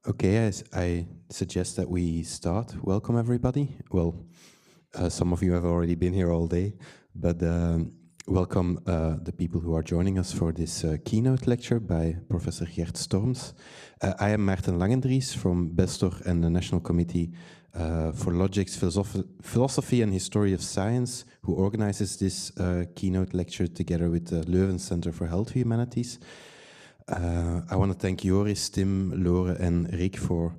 Okay, I suggest that we start. Welcome, everybody. Well, some of you have already been here all day, but welcome the people who are joining us for this keynote lecture by Professor Gert Storms. I am Maarten Langendries from Bestor and the National Committee for Logics, Philosophy and History of Science, who organizes this keynote lecture together with the Leuven Centre for Health Humanities. I want to thank Joris, Tim, Lore and Rick for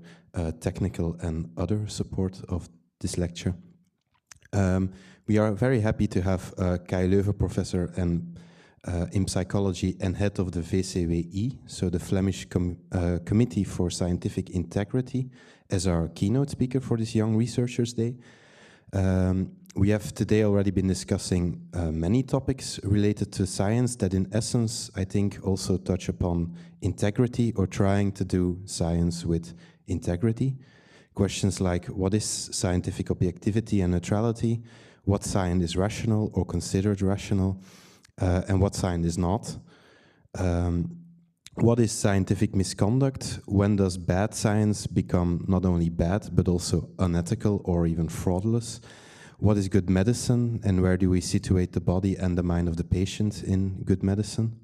technical and other support of this lecture. We are very happy to have Kai Leuven, professor and in psychology and head of the VCWI, so the Flemish Committee for Scientific Integrity, as our keynote speaker for this Young Researchers Day. We have today already been discussing many topics related to science that in essence, I think, also touch upon integrity or trying to do science with integrity. Questions like what is scientific objectivity and neutrality, what science is rational or considered rational, and what science is not. What is scientific misconduct? When does bad science become not only bad, but also unethical or even fraudulent? What is good medicine, and where do we situate the body and the mind of the patient in good medicine?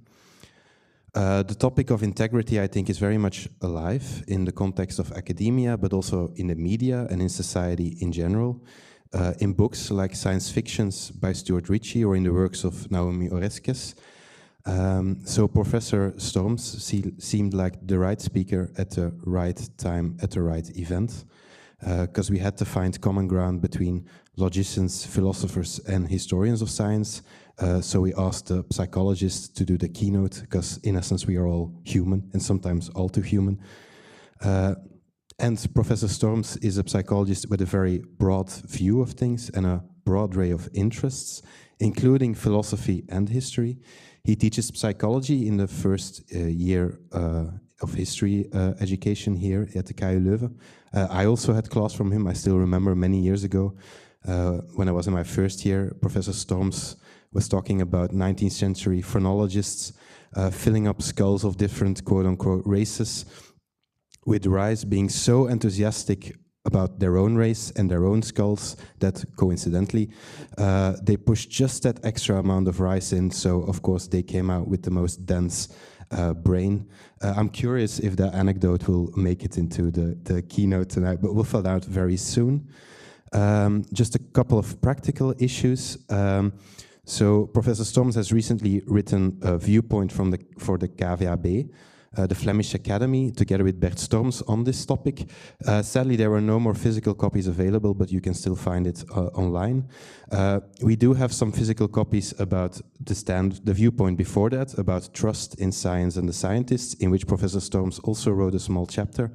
The topic of integrity, I think, is very much alive in the context of academia, but also in the media and in society in general. In books like Science Fictions by Stuart Ritchie or in the works of Naomi Oreskes. So Professor Storms seemed like the right speaker at the right time, at the right event, because we had to find common ground between logicians, philosophers, and historians of science. So we asked the psychologists to do the keynote, because in essence we are all human, and sometimes all too human. And Professor Storms is a psychologist with a very broad view of things and a broad array of interests, including philosophy and history. He teaches psychology in the first year of history education here at the KU Leuven. I also had class from him. I still remember many years ago when I was in my first year, Professor Storms was talking about 19th century phrenologists filling up skulls of different quote-unquote races, with Rice being so enthusiastic about their own race and their own skulls that, coincidentally, they pushed just that extra amount of rice in, so of course they came out with the most dense brain. I'm curious if that anecdote will make it into the keynote tonight, but we'll find out very soon. Just a couple of practical issues. So Professor Storms has recently written a viewpoint for the KVAB, the Flemish Academy, together with Gert Storms on this topic. Sadly, there were no more physical copies available, but you can still find it online. We do have some physical copies about the viewpoint before that, about trust in science and the scientists, in which Professor Storms also wrote a small chapter.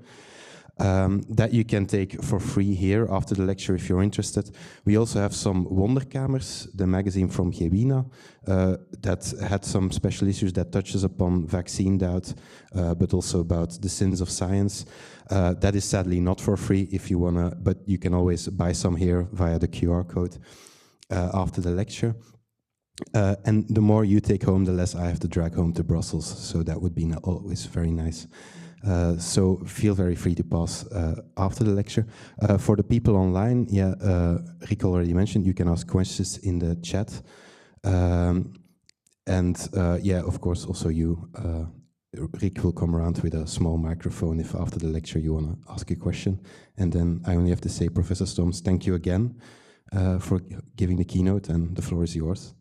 That you can take for free here after the lecture if you're interested. We also have some Wonderkamers, the magazine from Gewina, that had some special issues that touches upon vaccine doubt, but also about the sins of science. That is sadly not for free if you wanna, but you can always buy some here via the QR code after the lecture. And the more you take home, the less I have to drag home to Brussels, so that would be always very nice. So feel very free to pass after the lecture. For the people online, yeah, Rick already mentioned, you can ask questions in the chat. Yeah, of course, also you, Rick will come around with a small microphone if after the lecture you want to ask a question. And then I only have to say, Professor Storms, thank you again for giving the keynote, and the floor is yours.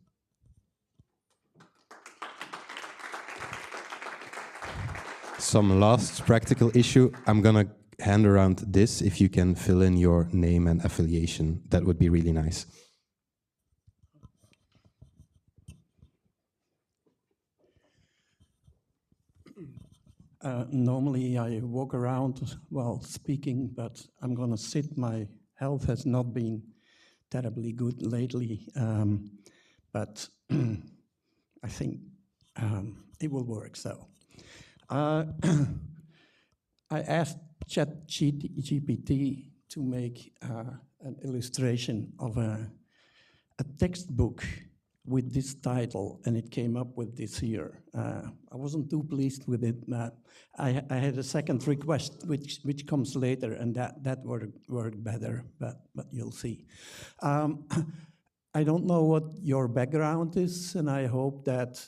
Some last practical issue. I'm gonna hand around this. If you can fill in your name and affiliation, that would be really nice. Normally I walk around while speaking, but I'm gonna sit. My health has not been terribly good lately, but I think it will work. So. I asked ChatGPT to make an illustration of a textbook with this title, and it came up with this here. I wasn't too pleased with it. I had a second request, which comes later, and that worked better, but you'll see. I don't know what your background is, and I hope that,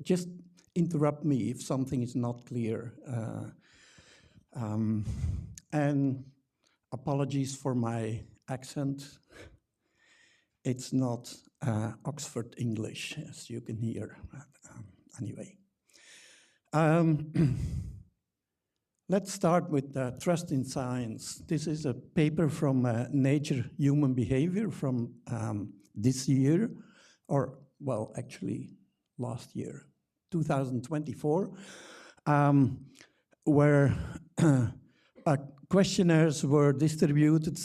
just interrupt me if something is not clear. And apologies for my accent. It's not Oxford English, as you can hear. Anyway. Let's start with trust in science. This is a paper from Nature Human Behavior from this year, or, well, actually last year, 2024, where questionnaires were distributed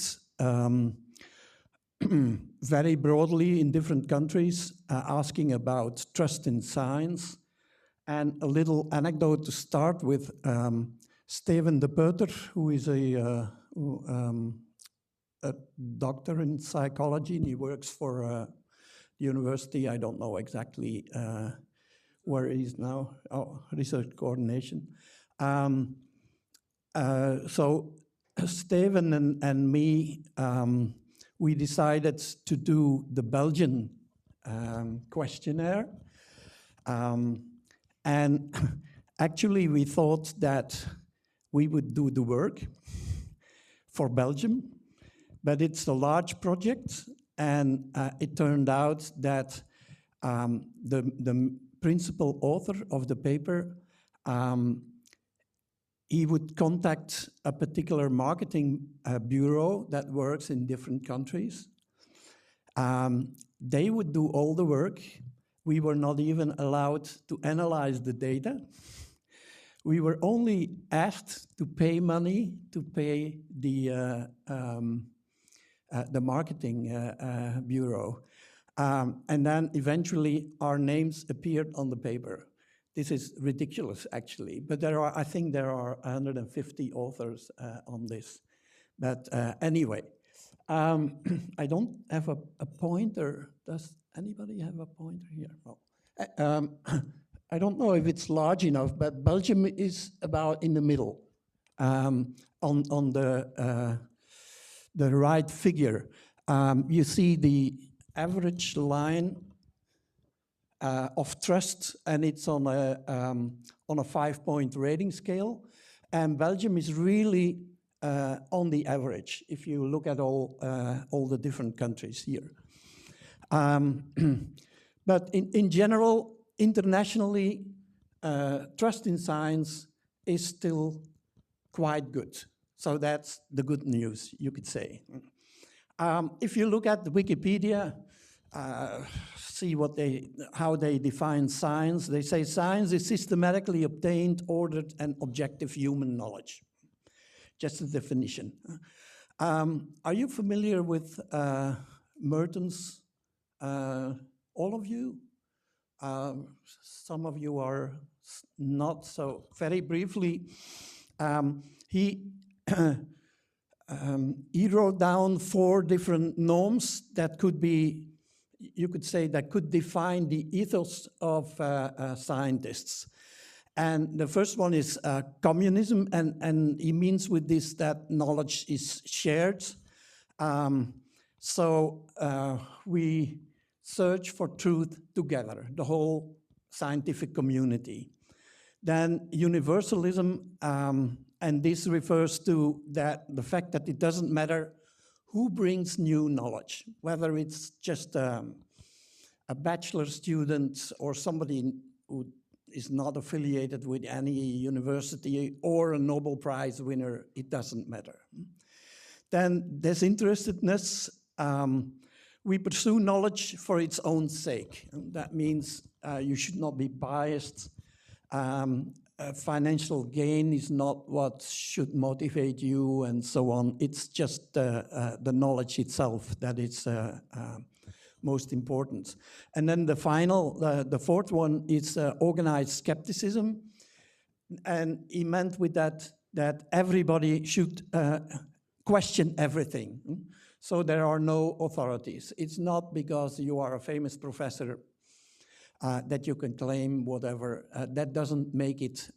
very broadly in different countries, asking about trust in science. And a little anecdote to start with. Steven de Peuter, who is a doctor in psychology, and he works for the university. I don't know exactly where he is now. Oh, research coordination. So Steven and me, we decided to do the Belgian questionnaire. And actually, we thought that we would do the work for Belgium, but it's a large project, and it turned out that the principal author of the paper, he would contact a particular marketing bureau that works in different countries. They would do all the work. We were not even allowed to analyze the data. We were only asked to pay money to pay the marketing bureau. And then eventually our names appeared on the paper. This is ridiculous, actually, but I think there are 150 authors on this. But anyway, I don't have a pointer. Does anybody have a pointer here? No. I don't know if it's large enough, but Belgium is about in the middle on the right figure. You see the average line of trust, and it's on a 5-point rating scale. And Belgium is really on the average if you look at all the different countries here. But in general, internationally, trust in science is still quite good. So that's the good news, you could say. If you look at the Wikipedia, see how they define science. They say science is systematically obtained, ordered, and objective human knowledge. Just a definition. Are you familiar with Merton's? All of you? Some of you are not. So very briefly, he wrote down 4 different norms that could be, you could say, that could define the ethos of scientists. And the first one is communism, and he means with this that knowledge is shared. So we search for truth together, the whole scientific community. Then universalism, and this refers to the fact that it doesn't matter who brings new knowledge, whether it's just a bachelor student or somebody who is not affiliated with any university or a Nobel Prize winner, it doesn't matter. Then disinterestedness. We pursue knowledge for its own sake. That means you should not be biased. Financial gain is not what should motivate you, and so on. It's just the knowledge itself that is most important. And then the 4th one is organized skepticism. And he meant with that everybody should question everything. So there are no authorities. It's not because you are a famous professor that you can claim whatever. That doesn't make it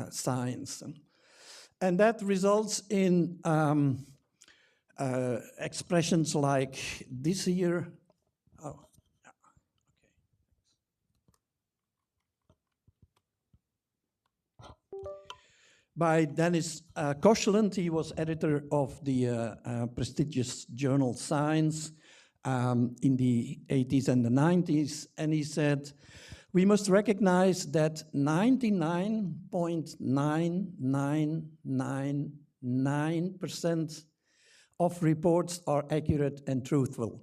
science. And that results in expressions like this here. Oh, yeah, okay. By Dennis Koshland. He was editor of the prestigious journal Science in the 80s and the 90s, and he said, we must recognize that 99.9999% of reports are accurate and truthful.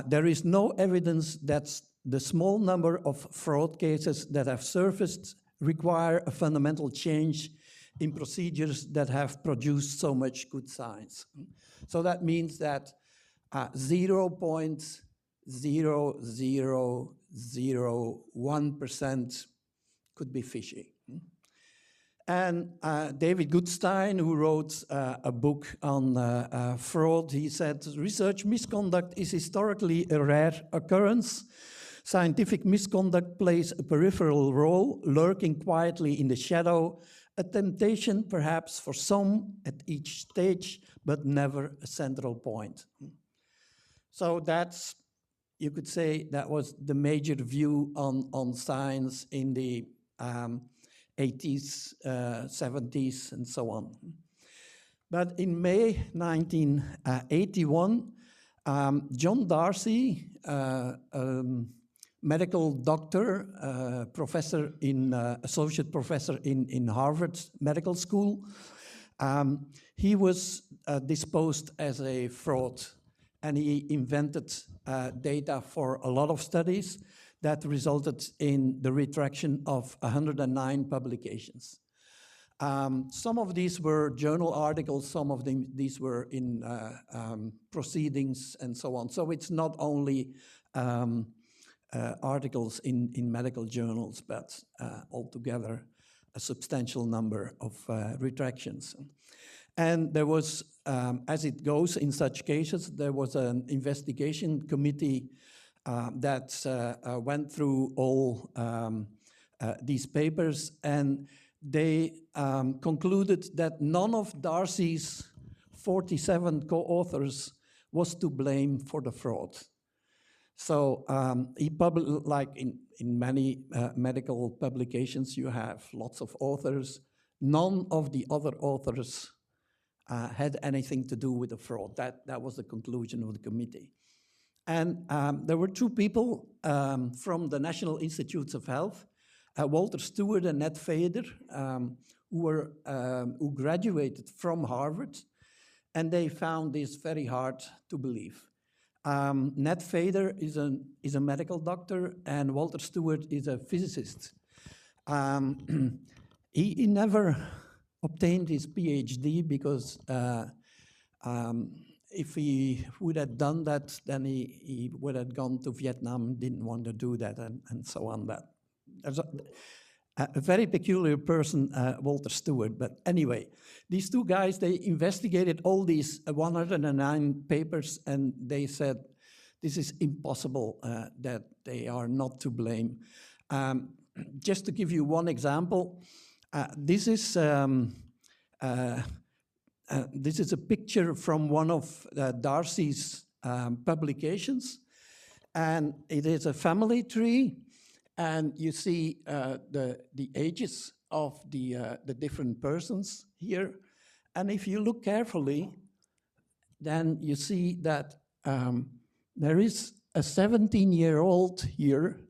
There is no evidence that the small number of fraud cases that have surfaced require a fundamental change in procedures that have produced so much good science. So that means that 0.0001% could be fishy. And David Goodstein, who wrote a book on fraud, he said, research misconduct is historically a rare occurrence. Scientific misconduct plays a peripheral role, lurking quietly in the shadow, a temptation perhaps for some at each stage, but never a central point. So that's, you could say, that was the major view on science in the 80s, 70s, and so on. But in May 1981, John Darcy, medical doctor, associate professor in Harvard Medical School, he was disposed as a fraud, and he invented data for a lot of studies that resulted in the retraction of 109 publications. Some of these were journal articles, some of these were in proceedings and so on. So it's not only articles in medical journals, but altogether a substantial number of retractions. And there was, as it goes in such cases, there was an investigation committee that went through all these papers, and they concluded that none of Darcy's 47 co-authors was to blame for the fraud. So he published, like in many medical publications, you have lots of authors. None of the other authors had anything to do with the fraud. That was the conclusion of the committee. And there were two people from the National Institutes of Health, Walter Stewart and Ned Fader, who graduated from Harvard, and they found this very hard to believe. Ned Fader is a medical doctor, and Walter Stewart is a physicist. He never obtained his PhD because if he would have done that, then he would have gone to Vietnam, didn't want to do that, and so on. But there's a very peculiar person, Walter Stewart. But anyway, these two guys, they investigated all these 109 papers, and they said, this is impossible that they are not to blame. Just to give you one example, this is a picture from one of Darcy's publications, and it is a family tree, and you see the ages of the different persons here, and if you look carefully, then you see that there is a 17-year-old here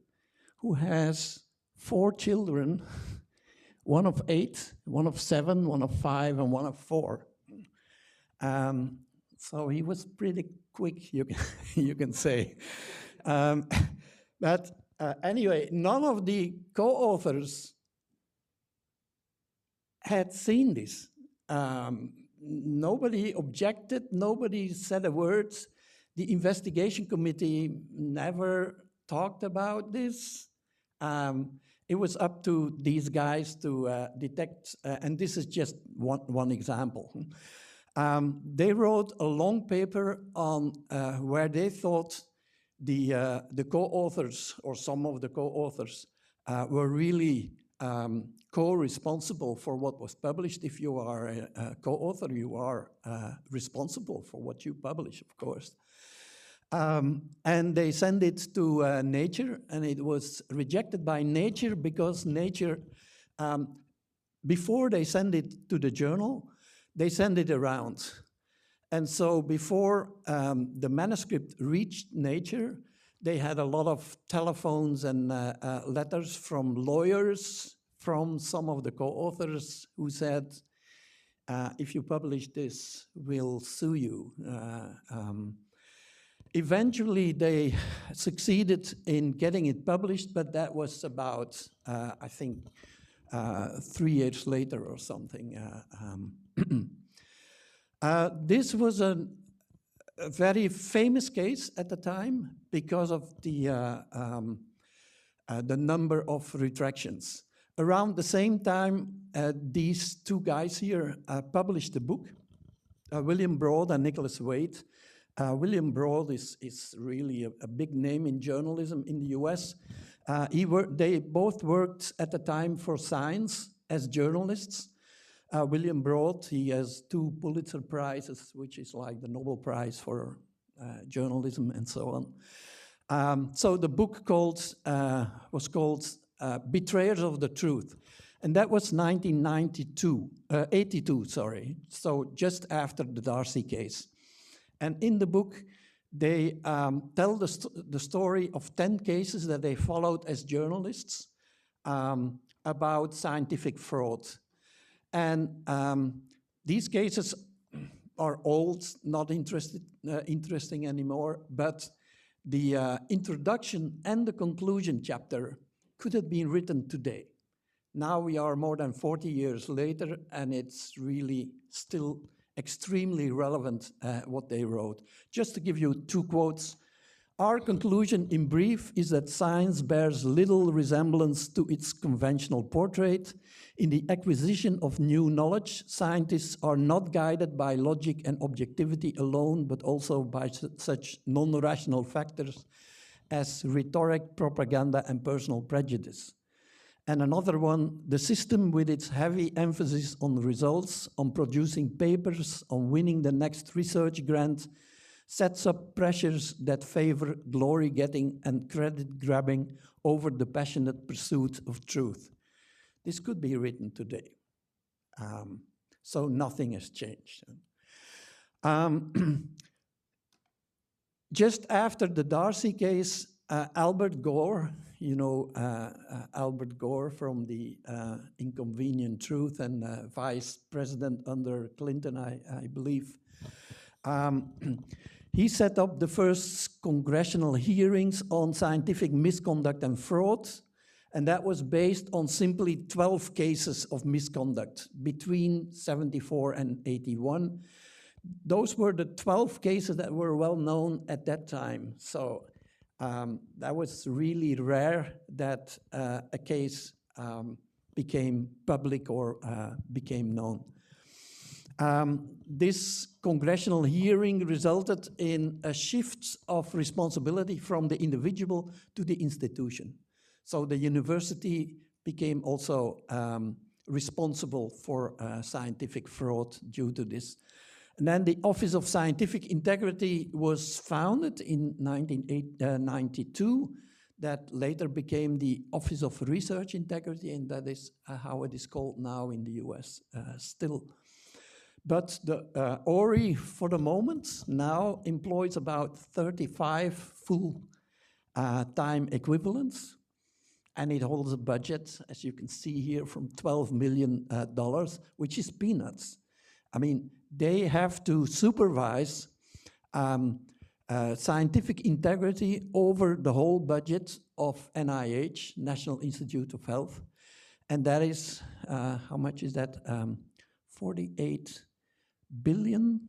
who has 4 children, one of 8, one of 7, one of 5, and one of 4. So he was pretty quick, you can say. But anyway, none of the co-authors had seen this. Nobody objected, nobody said a word. The investigation committee never talked about this. It was up to these guys to detect, and this is just one example. They wrote a long paper on where they thought the co-authors, or some of the co-authors, were really co-responsible for what was published. If you are a co-author, you are responsible for what you publish, of course. And they sent it to Nature, and it was rejected by Nature because Nature, before they send it to the journal, they send it around. And so before the manuscript reached Nature, they had a lot of telephones and letters from lawyers, from some of the co-authors who said, if you publish this, we'll sue you. Eventually, they succeeded in getting it published, but that was about, I think, 3 years later or something. This was a very famous case at the time because of the number of retractions. Around the same time, these two guys here published a book, William Broad and Nicholas Wade. William Broad is really a big name in journalism in the US. They both worked at the time for Science as journalists. William Broad, he has 2 Pulitzer Prizes, which is like the Nobel Prize for journalism and so on. So the book was called Betrayers of the Truth. And that was 82, sorry. So just after the Darcy case. And in the book, they tell the story of 10 cases that they followed as journalists about scientific fraud. And these cases are old, not interesting anymore, but the introduction and the conclusion chapter could have been written today. Now we are more than 40 years later, and it's really still extremely relevant what they wrote. Just to give you 2 quotes, our conclusion in brief is that science bears little resemblance to its conventional portrait. In the acquisition of new knowledge, scientists are not guided by logic and objectivity alone, but also by such non-rational factors as rhetoric, propaganda, and personal prejudice. And another one, the system with its heavy emphasis on results, on producing papers, on winning the next research grant, sets up pressures that favor glory-getting and credit-grabbing over the passionate pursuit of truth. This could be written today. So nothing has changed. Just after the Darcy case, Albert Gore, you know Albert Gore from the Inconvenient Truth and vice president under Clinton, I believe. He set up the first congressional hearings on scientific misconduct and fraud, and that was based on simply 12 cases of misconduct between 74 and 81. Those were the 12 cases that were well known at that time. So that was really rare that a case became public or became known. This congressional hearing resulted in a shift of responsibility from the individual to the institution. So the university became also responsible for scientific fraud due to this. And then the Office of Scientific Integrity was founded in 1992. That later became the Office of Research Integrity, and that is how it is called now in the US still. But the ORI, for the moment, now employs about 35 full-time equivalents, and it holds a budget, as you can see here, from $12 million, which is peanuts. I mean, they have to supervise scientific integrity over the whole budget of NIH, National Institute of Health, and that is, how much is that? $48 billion,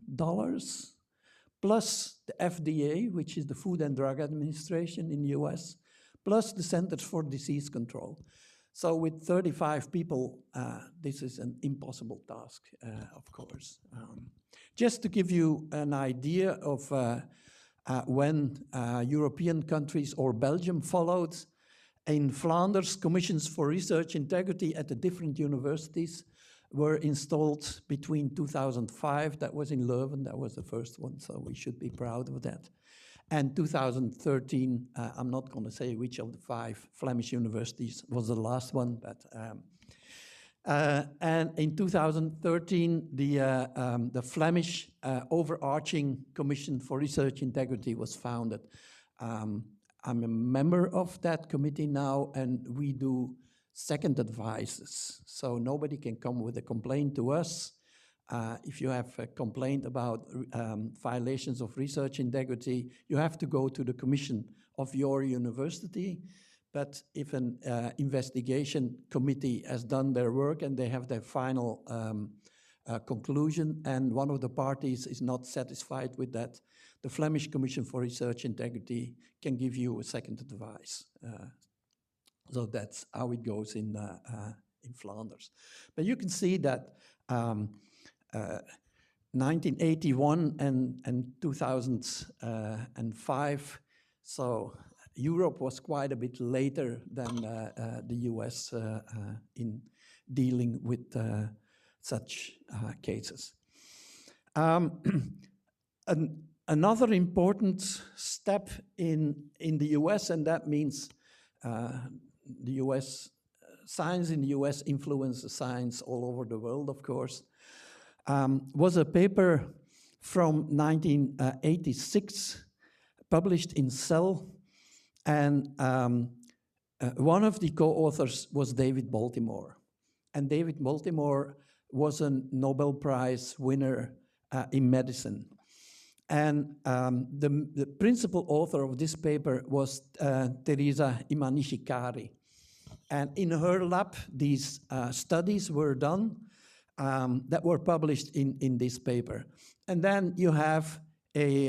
plus the FDA, which is the Food and Drug Administration in the US, plus the Centers for Disease Control. So with 35 people, this is an impossible task, of course. Just to give you an idea of when European countries or Belgium followed, in Flanders, commissions for research integrity at the different universities were installed between 2005, that was in Leuven, that was the first one, so we should be proud of that. And 2013, I'm not going to say which of the 5 Flemish universities was the last one, but and in 2013, the Flemish overarching Commission for Research Integrity was founded. I'm a member of that committee now, and we do second advices. So nobody can come with a complaint to us. If you have a complaint about violations of research integrity, you have to go to the commission of your university. But if an investigation committee has done their work and they have their final conclusion and one of the parties is not satisfied with that, the Flemish Commission for Research Integrity can give you a second advice. So that's how it goes in Flanders. But you can see that 1981 and 2005, so Europe was quite a bit later than the US in dealing with such cases. Another important step in the US, and that means the US, science in the US influences science all over the world, of course, was a paper from 1986 published in Cell, and one of the co-authors was David Baltimore. And David Baltimore was a Nobel Prize winner in medicine. And the principal author of this paper was Teresa Imanishikari. And in her lab, these studies were done that were published in this paper. And then you have a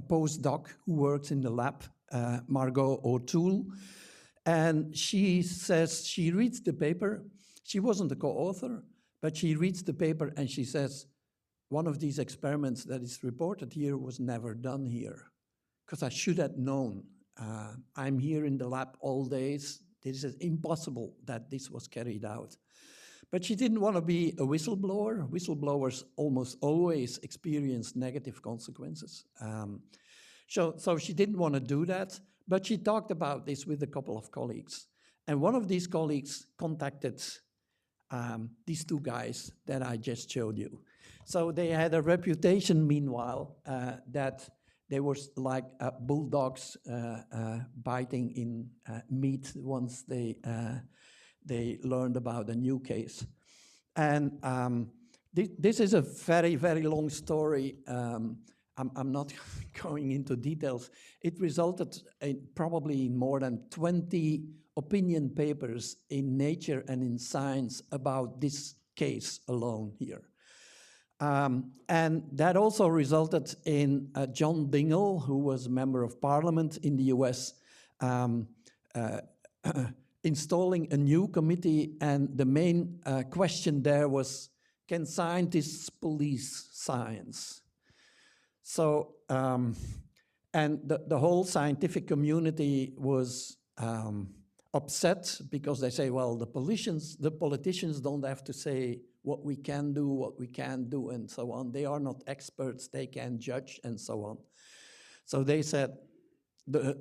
postdoc who works in the lab, Margot O'Toole, and she says, she reads the paper. She wasn't the co-author, but she reads the paper and she says, one of these experiments that is reported here was never done here, because I should have known. I'm here in the lab all days. This is impossible that this was carried out. But she didn't want to be a whistleblower. Whistleblowers almost always experience negative consequences. So she didn't want to do that, but she talked about this with a couple of colleagues. And one of these colleagues contacted these 2 guys that I just showed you. So they had a reputation, meanwhile, that they were like bulldogs biting in meat once they learned about a new case. And this is a very, very long story. I'm not going into details. It resulted in probably in more than 20 opinion papers in Nature and in Science about this case alone here. And that also resulted in John Dingell, who was a member of parliament in the US, installing a new committee, and the main question there was, can scientists police science? So, and the whole scientific community was upset because they say, well, the politicians don't have to say what we can do, what we can't do, and so on. They are not experts, they can judge, and so on. So they said the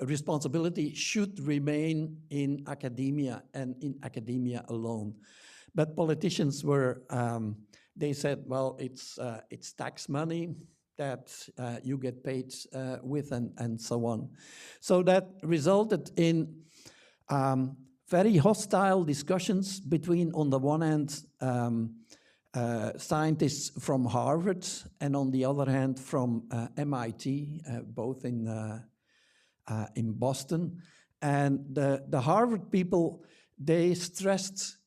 responsibility should remain in academia and in academia alone. But politicians were, they said, well, it's tax money that you get paid with, and so on. So that resulted in very hostile discussions between, on the one hand, scientists from Harvard, and on the other hand, from MIT, both in Boston. And the Harvard people, they stressed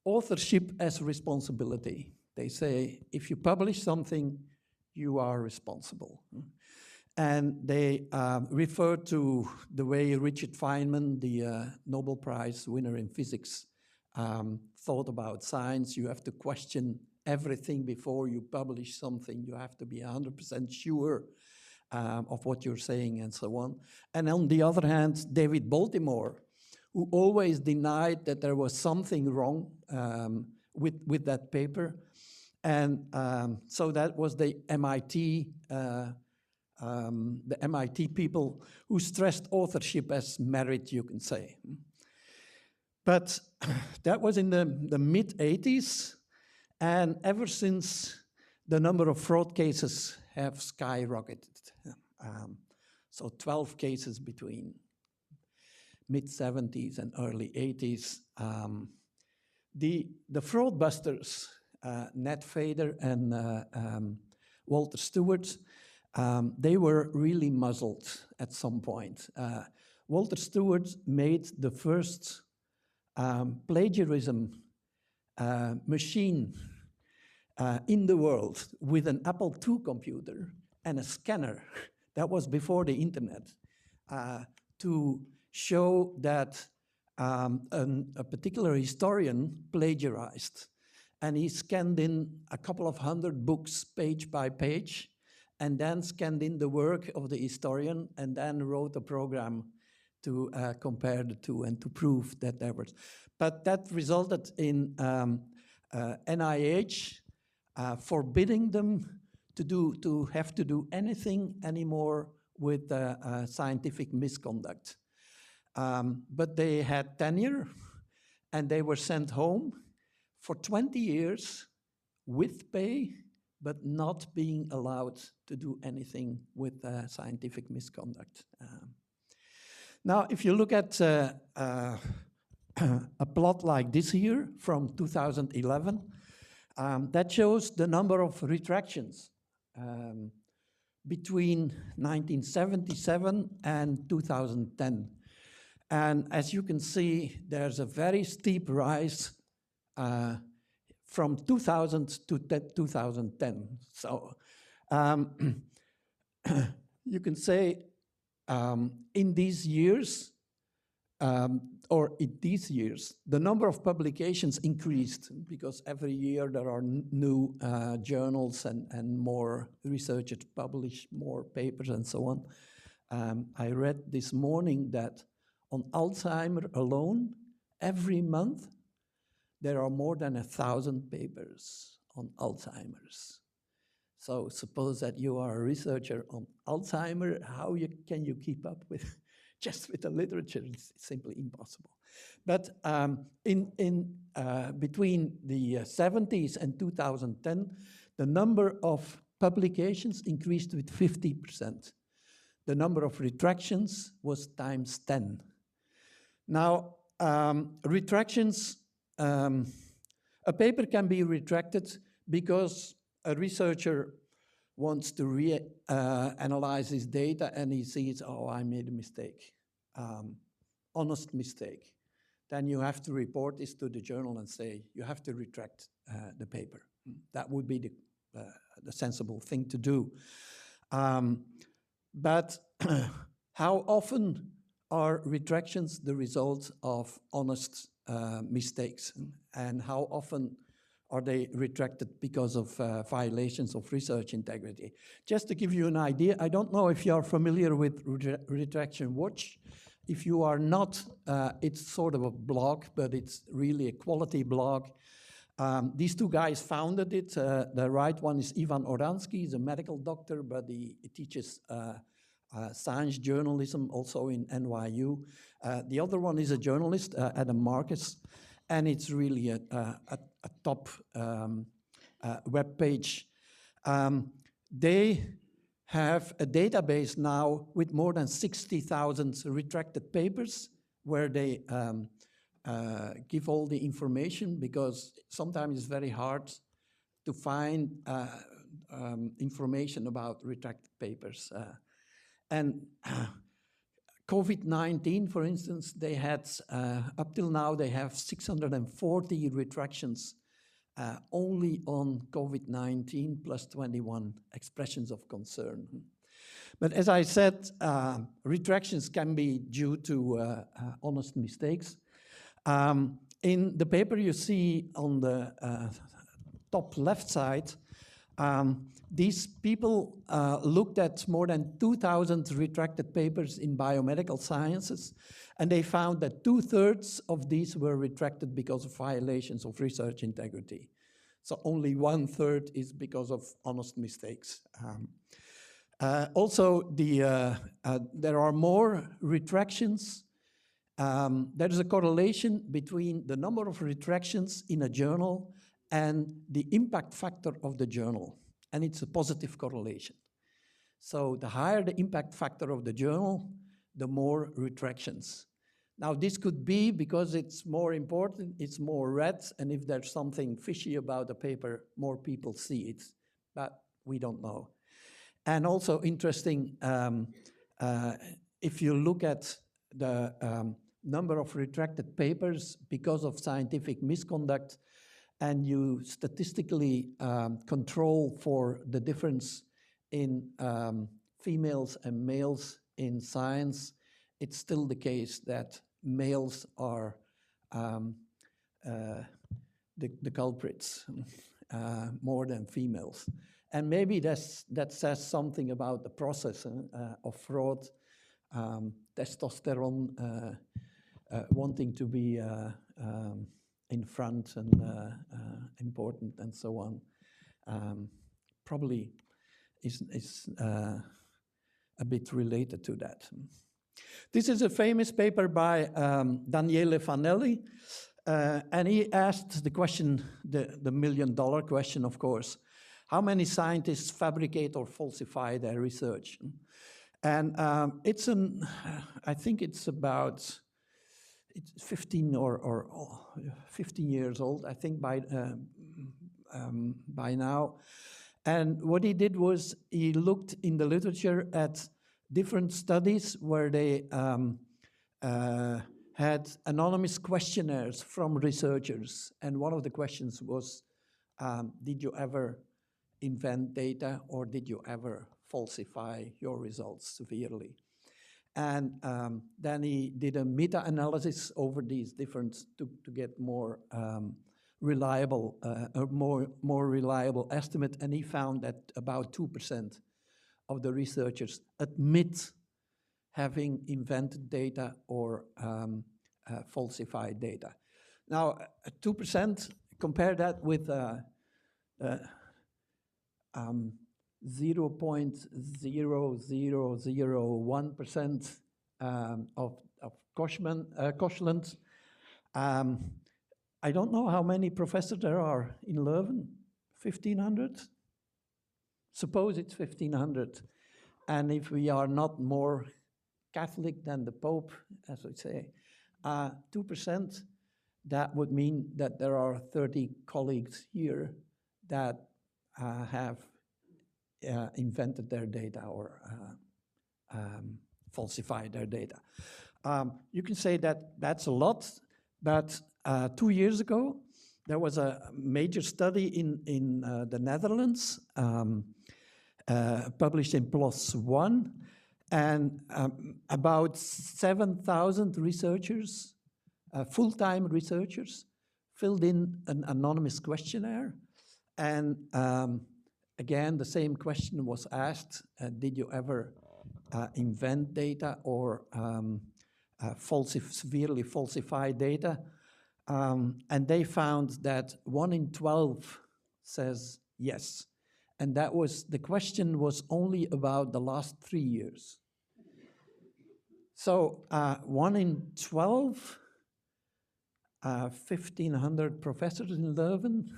authorship as responsibility. They say, if you publish something, you are responsible. And they refer to the way Richard Feynman, the Nobel Prize winner in physics, thought about science. You have to question everything before you publish something. You have to be 100% sure of what you're saying and so on. And on the other hand, David Baltimore, who always denied that there was something wrong with that paper. And so that was the MIT people who stressed authorship as merit, you can say. But that was in the mid-80s, and ever since, the number of fraud cases have skyrocketed. So 12 cases between mid-70s and early 80s. The fraudbusters, Ned Fader and Walter Stewart, they were really muzzled at some point. Walter Stewart made the first plagiarism machine in the world with an Apple II computer and a scanner. That was before the internet, to show that a particular historian plagiarized. And he scanned in a couple of hundred books page by page, and then scanned in the work of the historian, and then wrote a program to compare the two and to prove that there was. But that resulted in NIH forbidding them to have to do anything anymore with scientific misconduct. But they had tenure, and they were sent home for 20 years with pay, but not being allowed to do anything with scientific misconduct. Now, if you look at a plot like this here from 2011, that shows the number of retractions between 1977 and 2010. And as you can see, there's a very steep rise from 2000 to 2010. So you can say in these years, the number of publications increased because every year there are new journals and more researchers publish more papers and so on. I read this morning that on Alzheimer alone, every month, there are more than 1,000 papers on Alzheimer's. So suppose that you are a researcher on Alzheimer, how can you keep up with just with the literature? It's simply impossible. But between the 70s and 2010, the number of publications increased with 50%. The number of retractions was times 10. Now, retractions, a paper can be retracted because a researcher wants to analyze his data and he sees, oh, I made a mistake, honest mistake. Then you have to report this to the journal and say, you have to retract the paper. That would be the sensible thing to do. But how often are retractions the result of honest mistakes? And how often are they retracted because of violations of research integrity? Just to give you an idea, I don't know if you are familiar with Retraction Watch. If you are not, it's sort of a blog, but it's really a quality blog. These two guys founded it. The right one is Ivan Oransky. He's a medical doctor, but he teaches science journalism also in NYU. The other one is a journalist, Adam Marcus, and it's really a top web page. They have a database now with more than 60,000 retracted papers where they give all the information, because sometimes it's very hard to find information about retracted papers. And COVID-19, for instance, they had, up till now, they have 640 retractions only on COVID-19 plus 21 expressions of concern. But as I said, retractions can be due to honest mistakes. In the paper you see on the top left side, these people looked at more than 2,000 retracted papers in biomedical sciences, and they found that 2/3 of these were retracted because of violations of research integrity. So only 1/3 is because of honest mistakes. Also, there are more retractions. There is a correlation between the number of retractions in a journal and the impact factor of the journal, and it's a positive correlation. So the higher the impact factor of the journal, the more retractions. Now this could be because it's more important, it's more read, and if there's something fishy about the paper, more people see it, but we don't know. And also interesting, if you look at the number of retracted papers because of scientific misconduct, and you statistically control for the difference in females and males in science, it's still the case that males are the culprits more than females. And maybe that says something about the process of fraud, testosterone wanting to be in front and important and so on. Probably is a bit related to that. This is a famous paper by Daniele Fanelli, and he asked the question, the million-dollar question, of course, how many scientists fabricate or falsify their research? And I think it's about 15 or 15 years old, I think by now. And what he did was he looked in the literature at different studies where they had anonymous questionnaires from researchers. And one of the questions was, did you ever invent data or did you ever falsify your results severely? And then he did a meta-analysis over these different to get more reliable, more reliable estimate, and he found that about 2% of the researchers admit having invented data or falsified data. Now, 2%, compare that with 0.0001% of Koshland. I don't know how many professors there are in Leuven, 1,500? Suppose it's 1,500. And if we are not more Catholic than the Pope, as we say, 2%, that would mean that there are 30 colleagues here that have invented their data or falsified their data. You can say that that's a lot, but 2 years ago, there was a major study in the Netherlands, published in PLOS ONE, and about 7,000 researchers, full-time researchers, filled in an anonymous questionnaire. And again, the same question was asked, did you ever invent data or severely falsify data? And they found that 1 in 12 says yes. And that was, the question was only about the last 3 years. So 1 in 12, 1,500 professors in Leuven,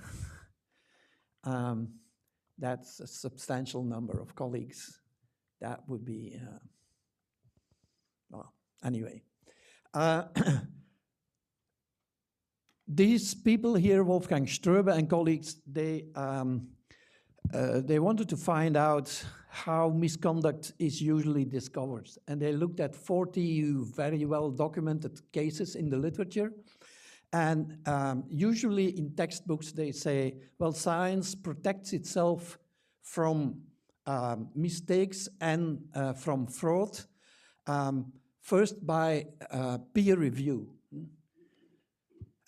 that's a substantial number of colleagues. That would be, well, anyway. These people here, Wolfgang Ströbe and colleagues, they wanted to find out how misconduct is usually discovered. And they looked at 40 very well documented cases in the literature. And usually in textbooks, they say, well, science protects itself from mistakes and from fraud, first by peer review.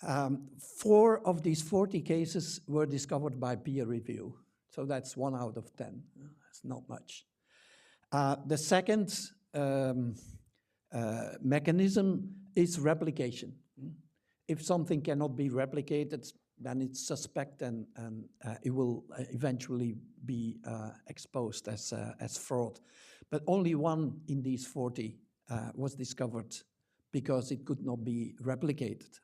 4 of these 40 cases were discovered by peer review. So that's 1 out of 10. That's not much. The second mechanism is replication. If something cannot be replicated, then it's suspect and it will eventually be exposed as fraud. But only 1 in these 40 was discovered because it could not be replicated.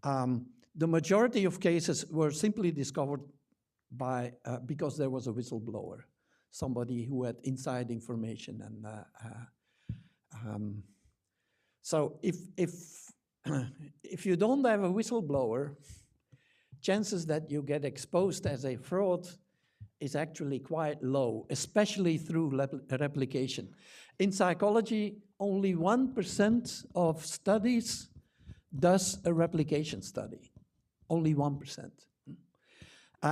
The majority of cases were simply discovered by because there was a whistleblower, somebody who had inside information. And so if you don't have a whistleblower, chances that you get exposed as a fraud is actually quite low, especially through replication. In psychology, only 1% of studies does a replication study, only 1%.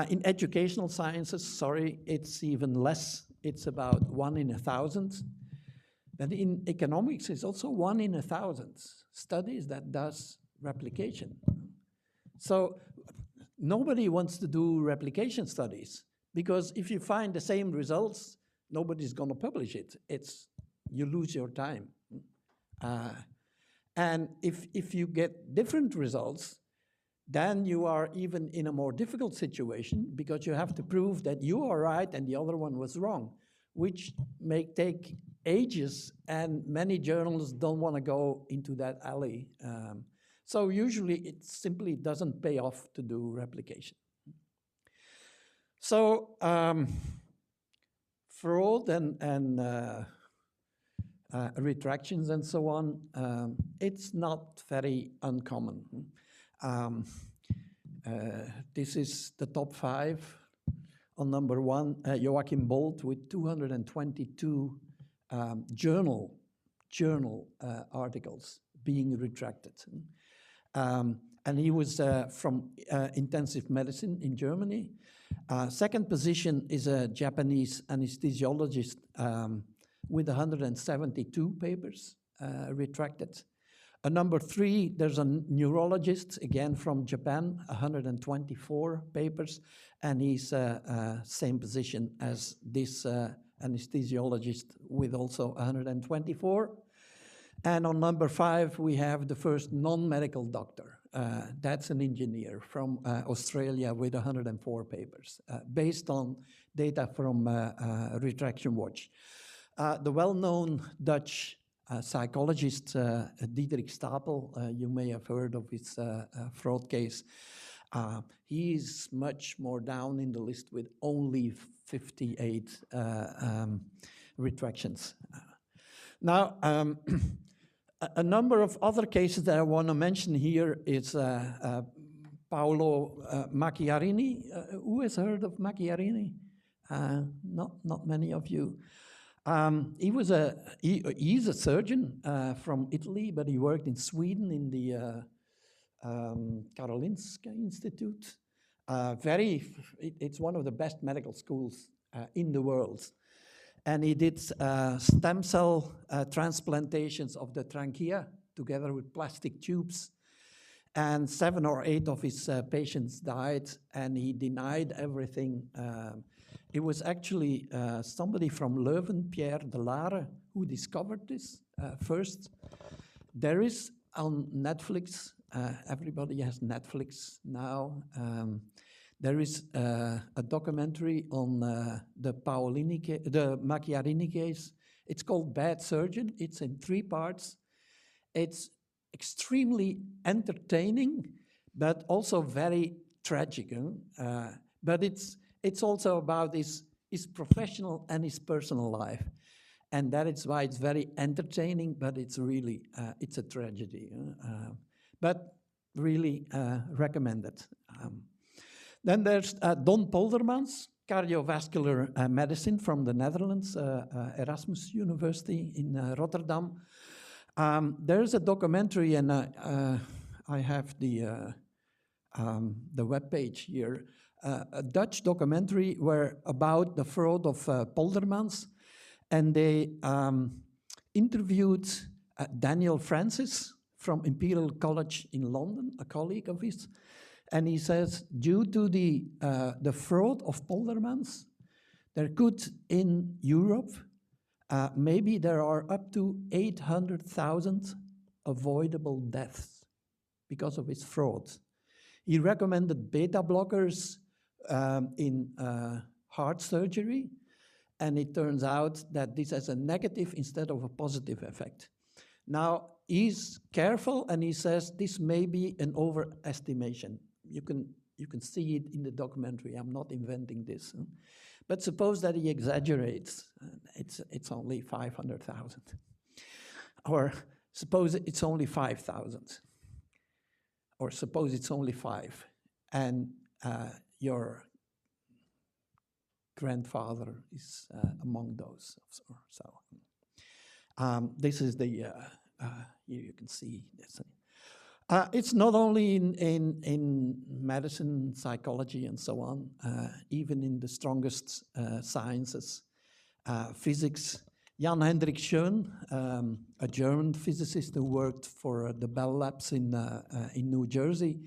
In educational sciences, sorry, it's even less. It's about 1 in 1,000. But in economics, it's also 1 in 1,000 studies that does replication. So nobody wants to do replication studies because if you find the same results, nobody's going to publish it. You lose your time. And if you get different results, then you are even in a more difficult situation because you have to prove that you are right and the other one was wrong, which may take ages, and many journals don't want to go into that alley. So usually it simply doesn't pay off to do replication. So fraud and retractions and so on, it's not very uncommon. This is the top 5. On number 1, Joachim Bolt with 222 journal articles being retracted. And he was from intensive medicine in Germany. Second position is a Japanese anesthesiologist with 172 papers retracted. Number 3, there's a neurologist, again from Japan, 124 papers, and he's same position as this anesthesiologist with also 124. And on number 5, we have the first non-medical doctor. That's an engineer from Australia with 104 papers, based on data from Retraction Watch. The well-known Dutch psychologist Diederik Stapel, you may have heard of his fraud case. He is much more down in the list with only 58 retractions. Now, a number of other cases that I want to mention here is Paolo Macchiarini. Who has heard of Macchiarini? Not many of you. He's a surgeon from Italy, but he worked in Sweden in the Karolinska Institute. It's one of the best medical schools in the world. And he did stem cell transplantations of the trachea together with plastic tubes. And 7 or 8 of his patients died, and he denied everything. It was actually somebody from Leuven, Pierre de Lare, who discovered this first. There is on Netflix, everybody has Netflix now. There is a documentary on the Macchiarini case. It's called Bad Surgeon. It's in 3 parts. It's extremely entertaining, but also very tragic. But it's also about his professional and his personal life. And that is why it's very entertaining, but it's really, it's a tragedy. But really recommended. Then there's Don Poldermans, cardiovascular medicine from the Netherlands, Erasmus University in Rotterdam. There's a documentary, and I have the the webpage here, a Dutch documentary about the fraud of poldermans, and they interviewed Daniel Francis from Imperial College in London, a colleague of his, and he says, due to the fraud of poldermans, there could, in Europe, maybe there are up to 800,000 avoidable deaths because of his fraud. He recommended beta blockers in heart surgery, and it turns out that this has a negative instead of a positive effect. Now, he's careful, and he says this may be an overestimation. You can see it in the documentary. I'm not inventing this. Huh? But suppose that he exaggerates. It's only 500,000. Or suppose it's only 5,000. Or suppose it's only 5. And your grandfather is among those. So this is the, here you can see this. It's not only in medicine, psychology, and so on, even in the strongest sciences, physics. Jan Hendrik Schön, a German physicist who worked for the Bell Labs in New Jersey,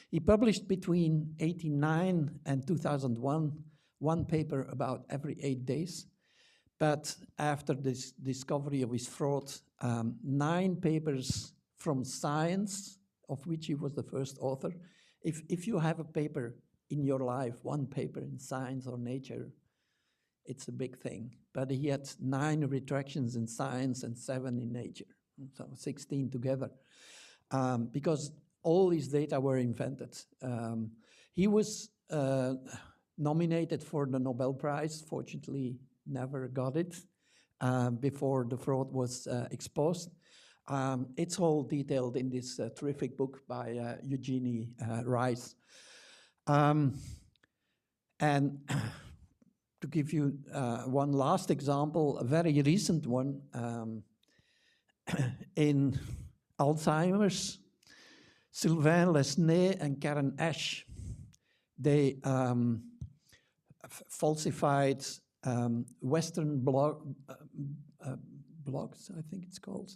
he published between 1989 and 2001 one paper about every 8 days. But after this discovery of his fraud, 9 papers from Science, of which he was the first author. If you have a paper in your life, one paper in Science or Nature, it's a big thing. But he had 9 retractions in Science and 7 in Nature, so 16 together, because all his data were invented. He was nominated for the Nobel Prize, fortunately never got it before the fraud was exposed. It's all detailed in this terrific book by Eugenie Rice. And to give you one last example, a very recent one, in Alzheimer's, Sylvain Lesnay and Karen Ash, they falsified Western blogs, I think it's called,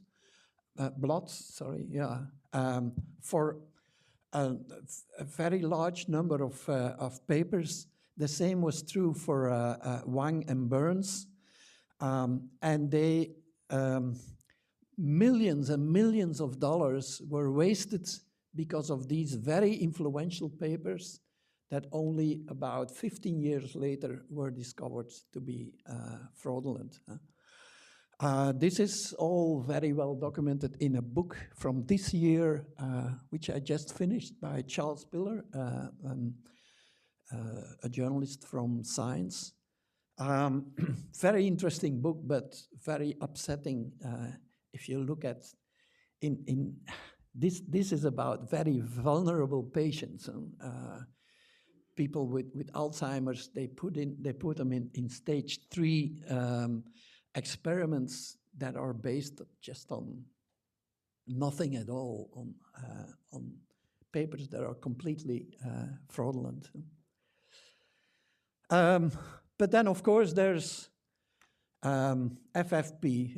blots, sorry, yeah, for a very large number of papers. The same was true for Wang and Burns, and they millions and millions of dollars were wasted because of these very influential papers that only about 15 years later were discovered to be fraudulent. This is all very well documented in a book from this year, which I just finished, by Charles Piller, a journalist from Science. Very interesting book, but very upsetting if you look at this is about very vulnerable patients. People with Alzheimer's, they put them in stage 3 experiments that are based just on nothing at all, on papers that are completely fraudulent. But then, of course, there's FFP.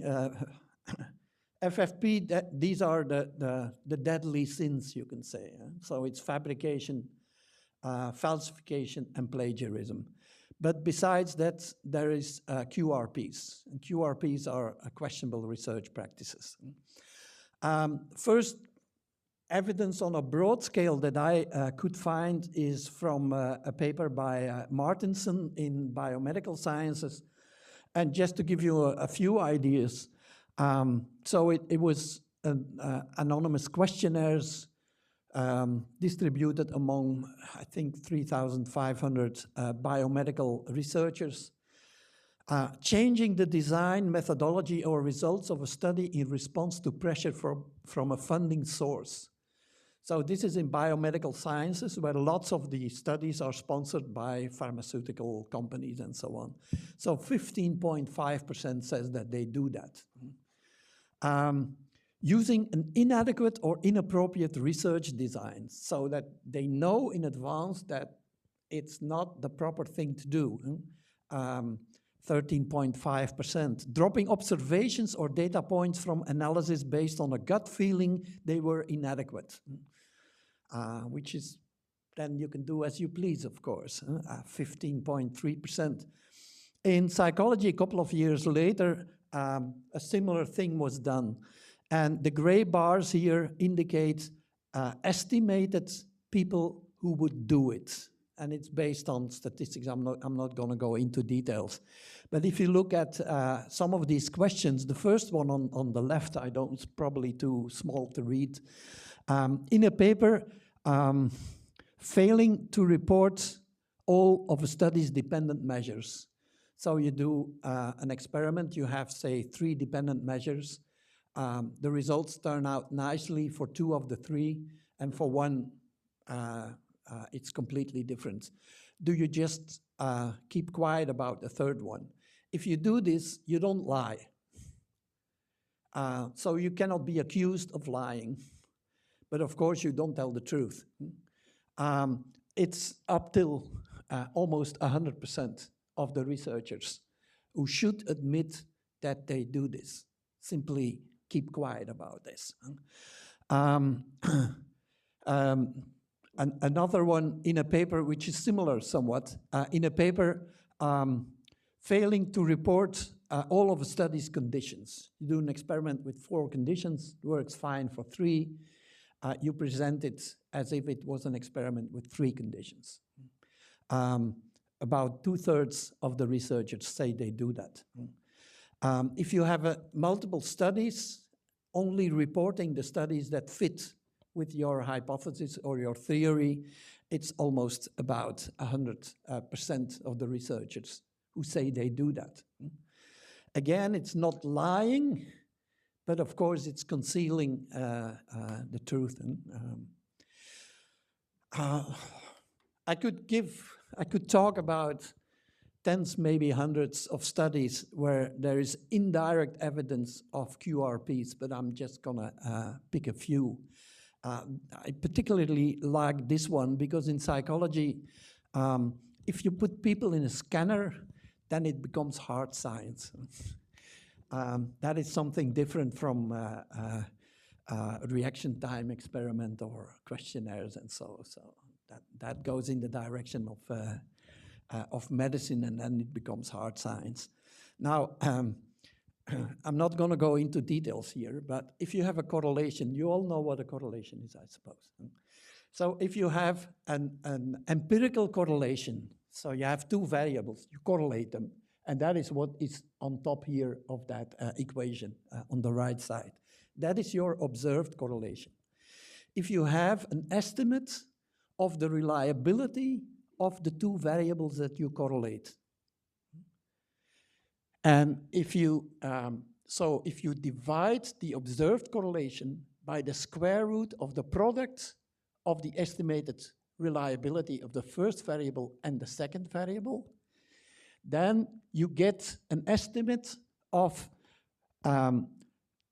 FFP, these are the deadly sins, you can say. So it's fabrication, falsification, and plagiarism. But besides that, there is QRPs. And QRPs are questionable research practices. First evidence on a broad scale that I could find is from a paper by Martinson in Biomedical Sciences. And just to give you a few ideas, so it was anonymous questionnaires distributed among, I think, 3,500 biomedical researchers, changing the design, methodology, or results of a study in response to pressure from a funding source. So this is in biomedical sciences, where lots of the studies are sponsored by pharmaceutical companies and so on. So 15.5% says that they do that. using an inadequate or inappropriate research design, so that they know in advance that it's not the proper thing to do. 13.5%. Dropping observations or data points from analysis based on a gut feeling they were inadequate, which is, then you can do as you please, of course. 15.3%. In psychology, a couple of years later, a similar thing was done. And the gray bars here indicate estimated people who would do it. And it's based on statistics. I'm not going to go into details. But if you look at some of these questions, the first one on the left, it's probably too small to read. In a paper, failing to report all of a study's dependent measures. So you do an experiment, you have, say, 3 dependent measures. The results turn out nicely for 2 of the 3, and for 1, it's completely different. Do you just keep quiet about the 3rd one? If you do this, you don't lie. So you cannot be accused of lying. But of course, you don't tell the truth. It's up till almost 100% of the researchers who should admit that they do this. Simply keep quiet about this. Another one in a paper which is similar somewhat, in a paper failing to report all of a study's conditions. You do an experiment with 4 conditions, works fine for 3. You present it as if it was an experiment with 3 conditions. About 2/3 of the researchers say they do that. If you have multiple studies, only reporting the studies that fit with your hypothesis or your theory, it's almost about 100% of the researchers who say they do that. Again, it's not lying, but of course it's concealing the truth. I could talk about tens, maybe hundreds of studies where there is indirect evidence of QRPs, but I'm just gonna pick a few. I particularly like this one because in psychology, if you put people in a scanner, then it becomes hard science. That is something different from a reaction time experiment or questionnaires, and so that goes in the direction of medicine, and then it becomes hard science. Now, I'm not going to go into details here, but if you have a correlation, you all know what a correlation is, I suppose. So if you have an empirical correlation, so you have 2 variables, you correlate them, and that is what is on top here of that equation on the right side. That is your observed correlation. If you have an estimate of the reliability of the 2 variables that you correlate, and if you divide the observed correlation by the square root of the product of the estimated reliability of the first variable and the second variable, then you get an estimate of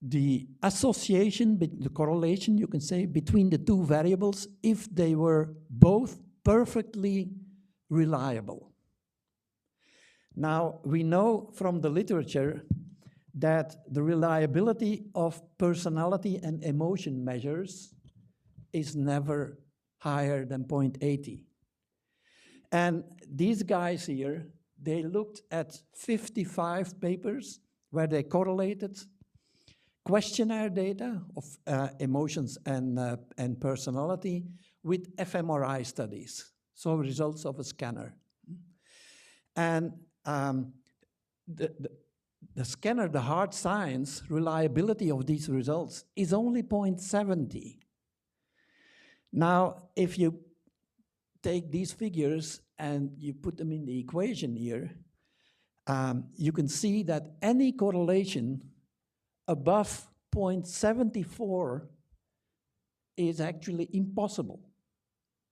the association, the correlation, you can say, between the 2 variables if they were both perfectly reliable. Now, we know from the literature that the reliability of personality and emotion measures is never higher than 0.80. And these guys here, they looked at 55 papers where they correlated questionnaire data of emotions and personality with fMRI studies, so results of a scanner. And the scanner, the hard science reliability of these results is only 0.70. Now, if you take these figures and you put them in the equation here, you can see that any correlation above 0.74 is actually impossible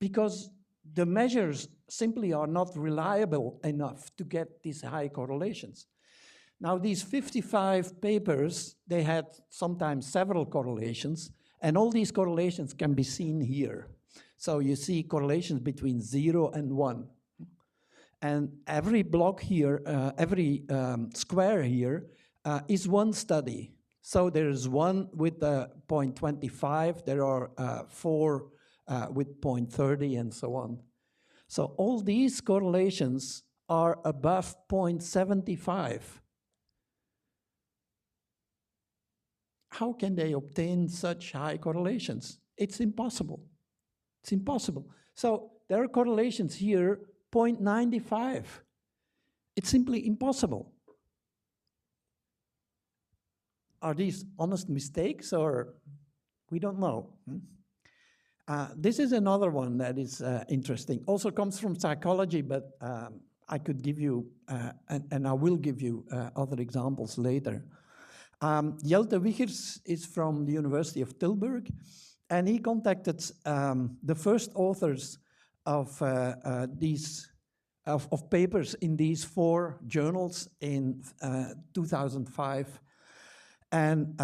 because the measures simply are not reliable enough to get these high correlations. Now, these 55 papers, they had sometimes several correlations, and all these correlations can be seen here. So you see correlations between 0 and 1. And every block here, every square here is one study. So there's one with 0.25, there are 4 with 0.30 and so on. So all these correlations are above 0.75. How can they obtain such high correlations? It's impossible. It's impossible. So there are correlations here, 0.95. It's simply impossible. Are these honest mistakes, or we don't know? This is another one that is interesting. Also comes from psychology, but I could give you, and I will give you other examples later. Jelte Wichers is from the University of Tilburg, and he contacted the first authors of papers in these 4 journals in 2005. And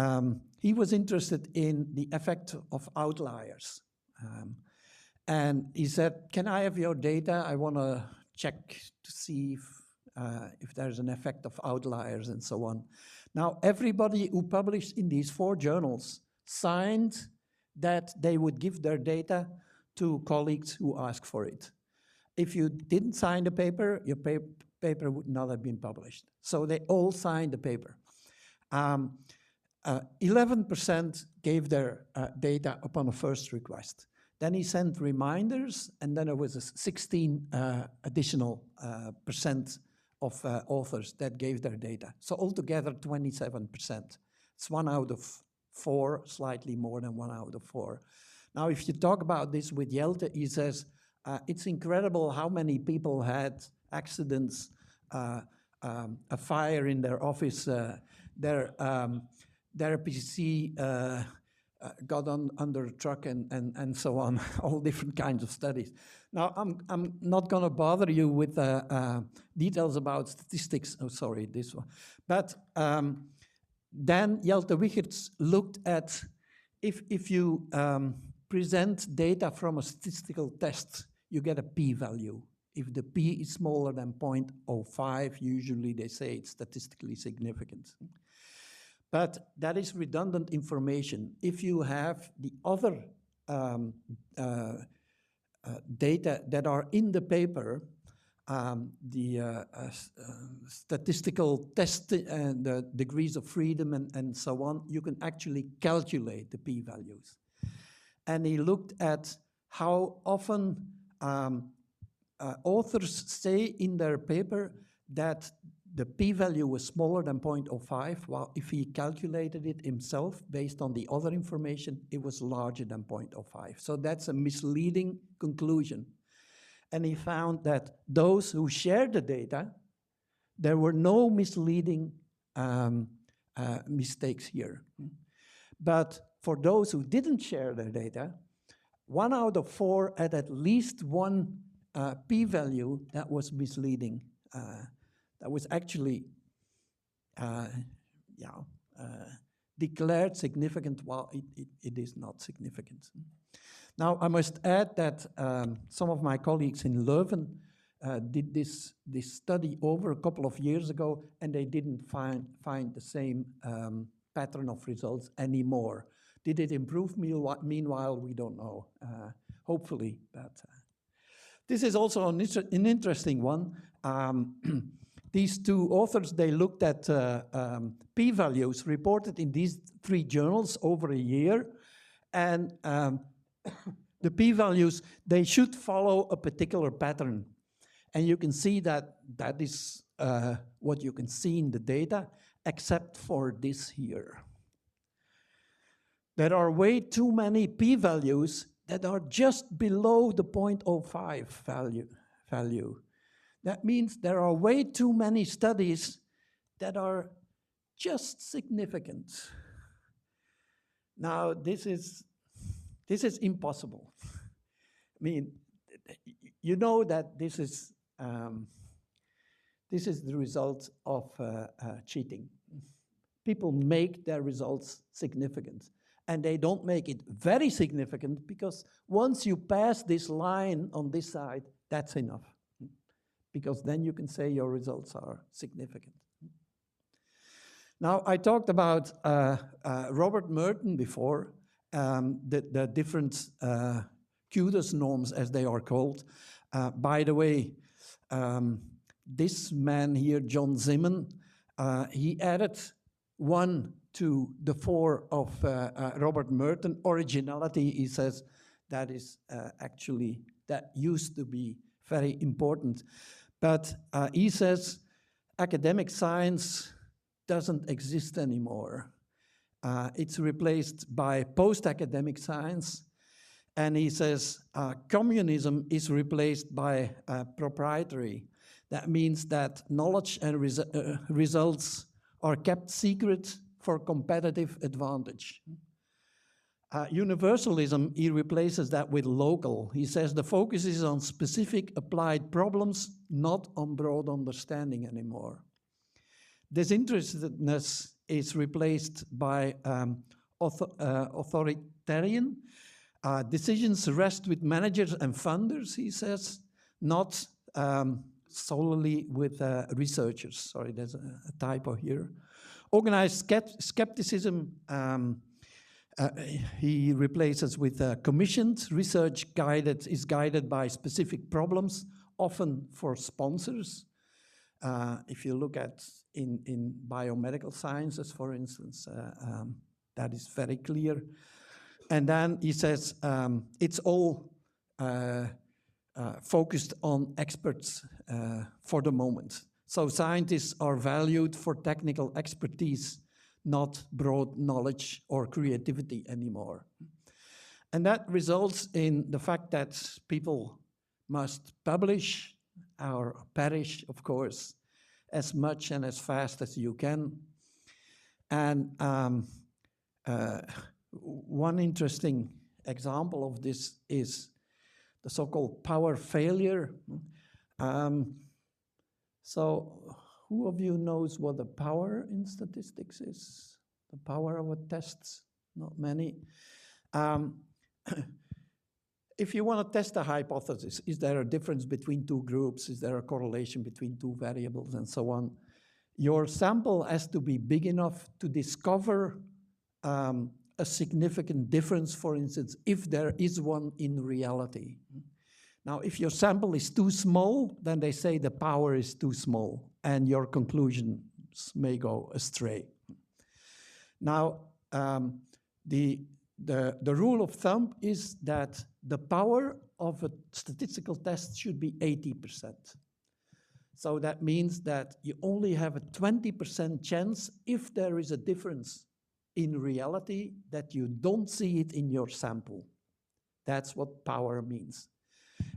he was interested in the effect of outliers. And he said, can I have your data? I want to check to see if there's an effect of outliers and so on. Now, everybody who published in these 4 journals signed that they would give their data to colleagues who asked for it. If you didn't sign the paper, your paper would not have been published. So they all signed the paper. 11% gave their data upon a first request. Then he sent reminders, and then there was a 16 additional percent of authors that gave their data. So altogether, 27%. It's 1 out of 4, slightly more than 1 out of 4. Now, if you talk about this with Jelte, he says, it's incredible how many people had accidents, a fire in their office, their PC got under a truck and so on, all different kinds of studies. Now, I'm not going to bother you with details about statistics. Oh, sorry, this one. But then Jelte Wichers looked at if you present data from a statistical test, you get a p-value. If the p is smaller than 0.05, usually they say it's statistically significant. But that is redundant information. If you have the other data that are in the paper, the statistical test and the degrees of freedom and so on, you can actually calculate the p-values. And he looked at how often authors say in their paper that the p-value was smaller than 0.05, while if he calculated it himself based on the other information, it was larger than 0.05. So that's a misleading conclusion. And he found that those who shared the data, there were no misleading mistakes here. But for those who didn't share their data, 1 out of 4 had at least one p-value that was misleading. That was actually declared significant while it is not significant. Now, I must add that some of my colleagues in Leuven did this study over a couple of years ago, and they didn't find the same pattern of results anymore. Did it improve meanwhile? We don't know. Hopefully, but this is also an interesting one. These 2 authors, they looked at p-values reported in these 3 journals over a year, and the p-values, they should follow a particular pattern. And you can see that that is what you can see in the data, except for this here. There are way too many p-values that are just below the 0.05 value. That means there are way too many studies that are just significant. Now, this is impossible. I mean, you know that this This is the result of cheating. People make their results significant. And they don't make it very significant because once you pass this line on this side, that's enough. Because then you can say your results are significant. Now, I talked about Robert Merton before, the different Kudos norms, as they are called. By the way, this man here, John Zimmern, he added one to the four of Robert Merton. Originality, he says, that is actually, that used to be very important. But he says academic science doesn't exist anymore. It's replaced by post-academic science. And he says communism is replaced by proprietary. That means that knowledge and results are kept secret for competitive advantage. Universalism, he replaces that with local. He says the focus is on specific applied problems, not on broad understanding anymore. Disinterestedness is replaced by authoritarian. Decisions rest with managers and funders, he says, not solely with researchers. Sorry, there's a typo here. Organized skepticism, he replaces with commissioned research is guided by specific problems, often for sponsors. If you look at in biomedical sciences, for instance, that is very clear. And then he says it's all focused on experts for the moment. So scientists are valued for technical expertise, not broad knowledge or creativity anymore. And that results in the fact that people must publish or perish, of course, as much and as fast as you can. And one interesting example of this is the so-called power failure. So who of you knows what the power in statistics is? The power of a test? Not many. If you want to test a hypothesis, is there a difference between two groups? Is there a correlation between two variables and so on? Your sample has to be big enough to discover a significant difference, for instance, if there is one in reality. Now, if your sample is too small, then they say the power is too small, and your conclusions may go astray. Now, the rule of thumb is that the power of a statistical test should be 80%. So that means that you only have a 20% chance, if there is a difference in reality, that you don't see it in your sample. That's what power means.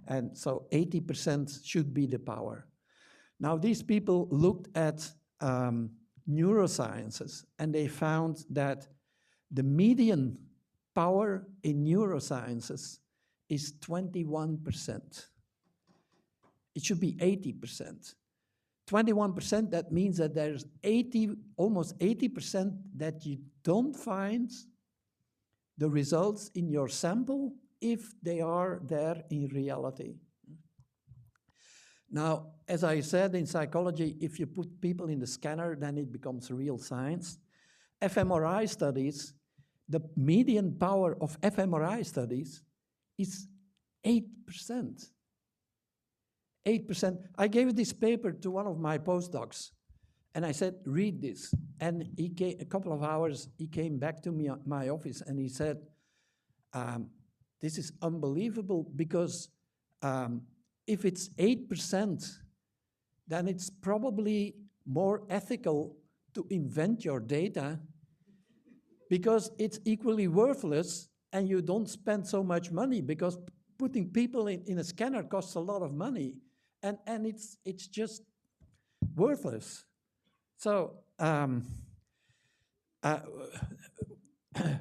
And so 80% should be the power. Now, these people looked at neurosciences, and they found that the median power in neurosciences is 21%. It should be 80%. 21%, that means that there's almost 80% that you don't find the results in your sample if they are there in reality. Now, as I said, in psychology, if you put people in the scanner, then it becomes real science. fMRI studies, the median power of fMRI studies is 8%. 8%. I gave this paper to one of my postdocs, and I said, read this. And he came, a couple of hours, he came back to me at my office, and he said, this is unbelievable, because if it's 8%, then it's probably more ethical to invent your data, because it's equally worthless, and you don't spend so much money, because putting people in a scanner costs a lot of money, and it's just worthless. So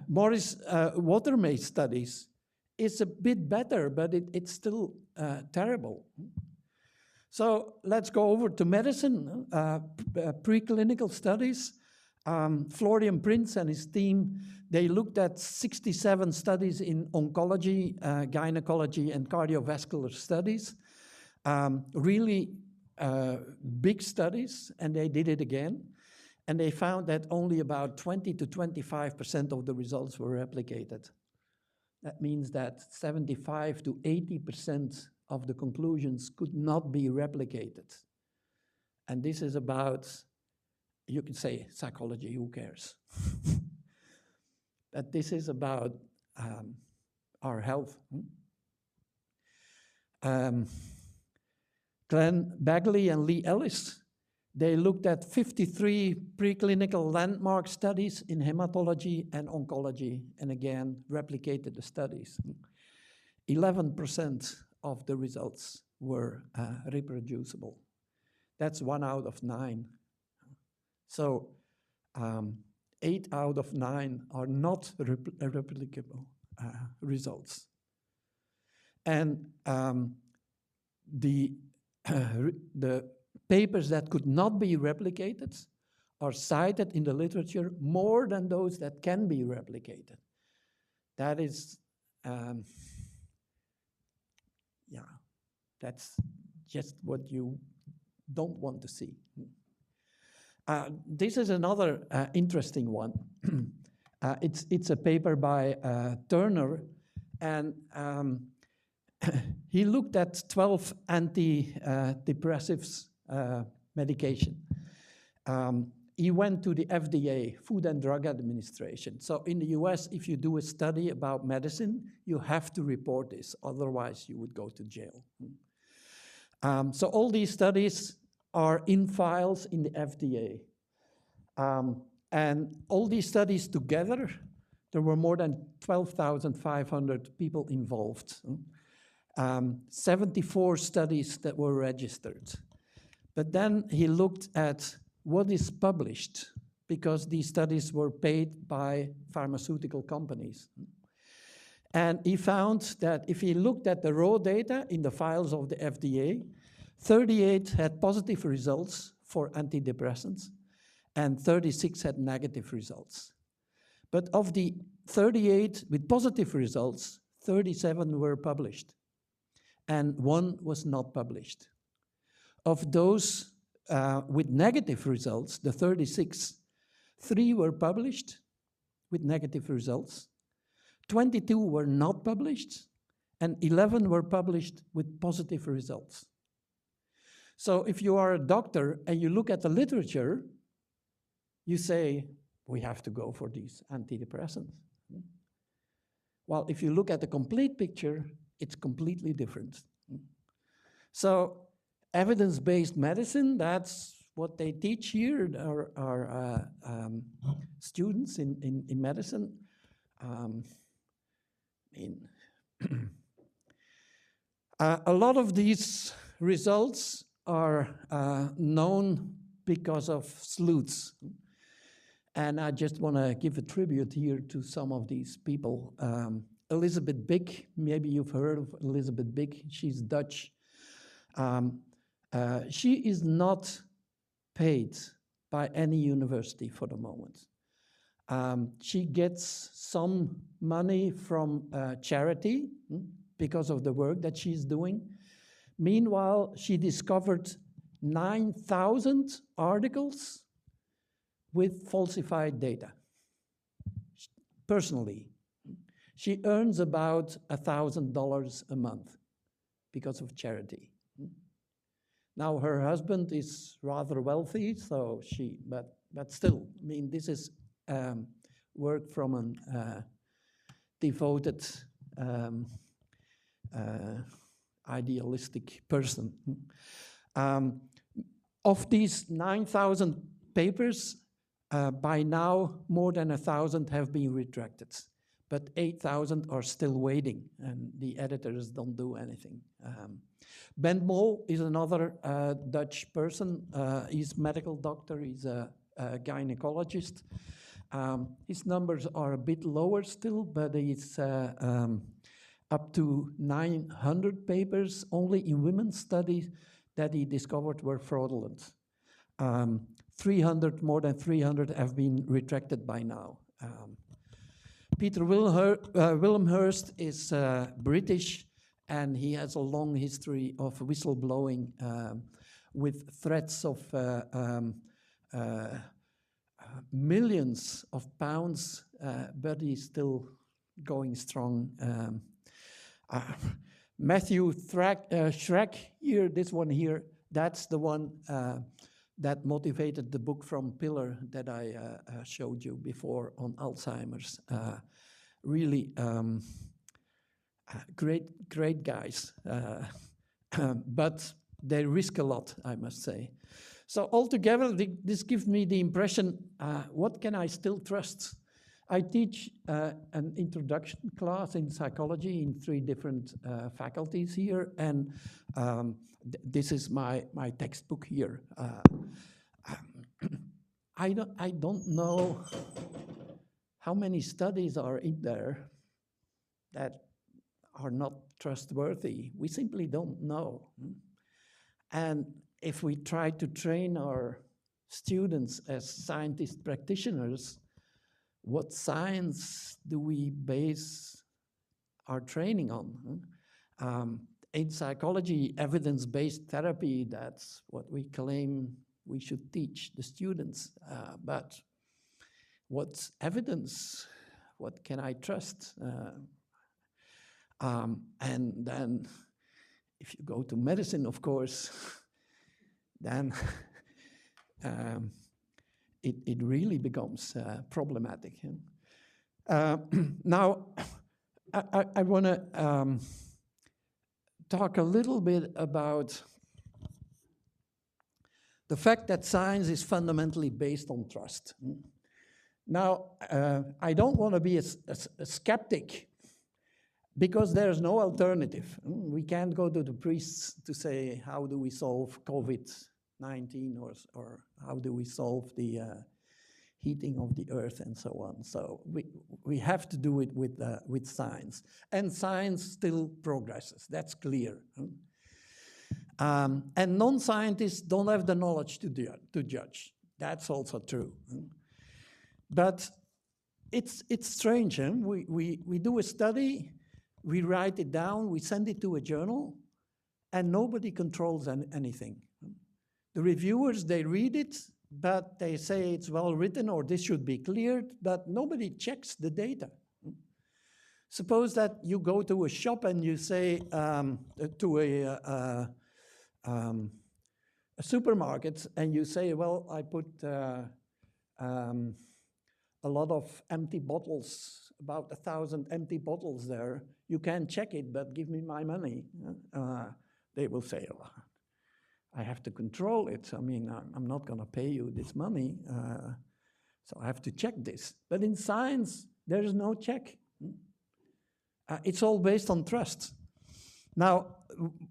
Morris Watermay's studies is a bit better, but it's still terrible. So let's go over to medicine, preclinical studies. Florian Prinz and his team, they looked at 67 studies in oncology, gynecology, and cardiovascular studies. Really big studies, and they did it again. And they found that only about 20 to 25% of the results were replicated. That means that 75 to 80% of the conclusions could not be replicated. And this is about, you could say, psychology, who cares? But this is about our health. Glenn Bagley and Lee Ellis, they looked at 53 preclinical landmark studies in hematology and oncology, and again, replicated the studies. 11% of the results were reproducible. That's 1 out of 9. So 8 out of 9 are not replicable results. And the papers that could not be replicated are cited in the literature more than those that can be replicated. That is, that's just what you don't want to see. This is another interesting one. It's a paper by Turner, and he looked at 12 antidepressives medication. He went to the FDA, Food and Drug Administration. So in the US, if you do a study about medicine, you have to report this, otherwise you would go to jail. So all these studies are in files in the FDA. And all these studies together, there were more than 12,500 people involved. 74 studies that were registered. But then he looked at what is published, because these studies were paid by pharmaceutical companies. And he found that if he looked at the raw data in the files of the FDA, 38 had positive results for antidepressants, and 36 had negative results. But of the 38 with positive results, 37 were published, and 1 was not published. Of those with negative results, the 36, 3 were published with negative results, 22 were not published, and 11 were published with positive results. So if you are a doctor and you look at the literature, you say, we have to go for these antidepressants. Well, if you look at the complete picture, it's completely different. So evidence-based medicine, that's what they teach here, our students in medicine. A lot of these results are known because of sleuths. And I just want to give a tribute here to some of these people. Elizabeth Bik, maybe you've heard of Elizabeth Bik, she's Dutch. She is not paid by any university for the moment. She gets some money from charity because of the work that she's doing. Meanwhile, she discovered 9,000 articles with falsified data, personally. She earns about $1,000 a month because of charity. Now her husband is rather wealthy, so but still, I mean, this is work from a devoted, idealistic person. Of these 9,000 papers, by now, more than 1,000 have been retracted, but 8,000 are still waiting, and the editors don't do anything. Ben Mol is another Dutch person. He's a medical doctor, he's a gynecologist. His numbers are a bit lower still, but it's up to 900 papers only in women's studies, that he discovered were fraudulent. More than 300 have been retracted by now. Peter Wilmhurst is British, and he has a long history of whistleblowing with threats of millions of pounds, but he's still going strong. Matthew Schreck here, this one here, that's the one that motivated the book From Pillar that I showed you before on Alzheimer's. Really great guys, but they risk a lot, I must say. So altogether, this gives me the impression, what can I still trust? I teach an introduction class in psychology in 3 different faculties here, and this is my textbook here. I don't know how many studies are in there that are not trustworthy. We simply don't know. And if we try to train our students as scientist practitioners, what science do we base our training on? In psychology, evidence-based therapy, that's what we claim we should teach the students. But what's evidence? What can I trust? And then if you go to medicine, of course, then it really becomes problematic. Now, I want to talk a little bit about the fact that science is fundamentally based on trust. Now, I don't want to be a skeptic, because there's no alternative. We can't go to the priests to say, how do we solve COVID-19 or how do we solve the heating of the earth and so on. So we have to do it with science. And science still progresses, that's clear. And non-scientists don't have the knowledge to judge. That's also true. But it's strange. We do a study, we write it down, we send it to a journal, and nobody controls anything. The reviewers, they read it, but they say it's well written or this should be cleared, but nobody checks the data. Suppose that you go to a shop and you say to a supermarket and you say, well, I put a lot of empty bottles, about 1,000 empty bottles there. You can check it, but give me my money. They will say, oh, I have to control it. I mean, I'm not going to pay you this money, so I have to check this. But in science, there is no check. It's all based on trust. Now,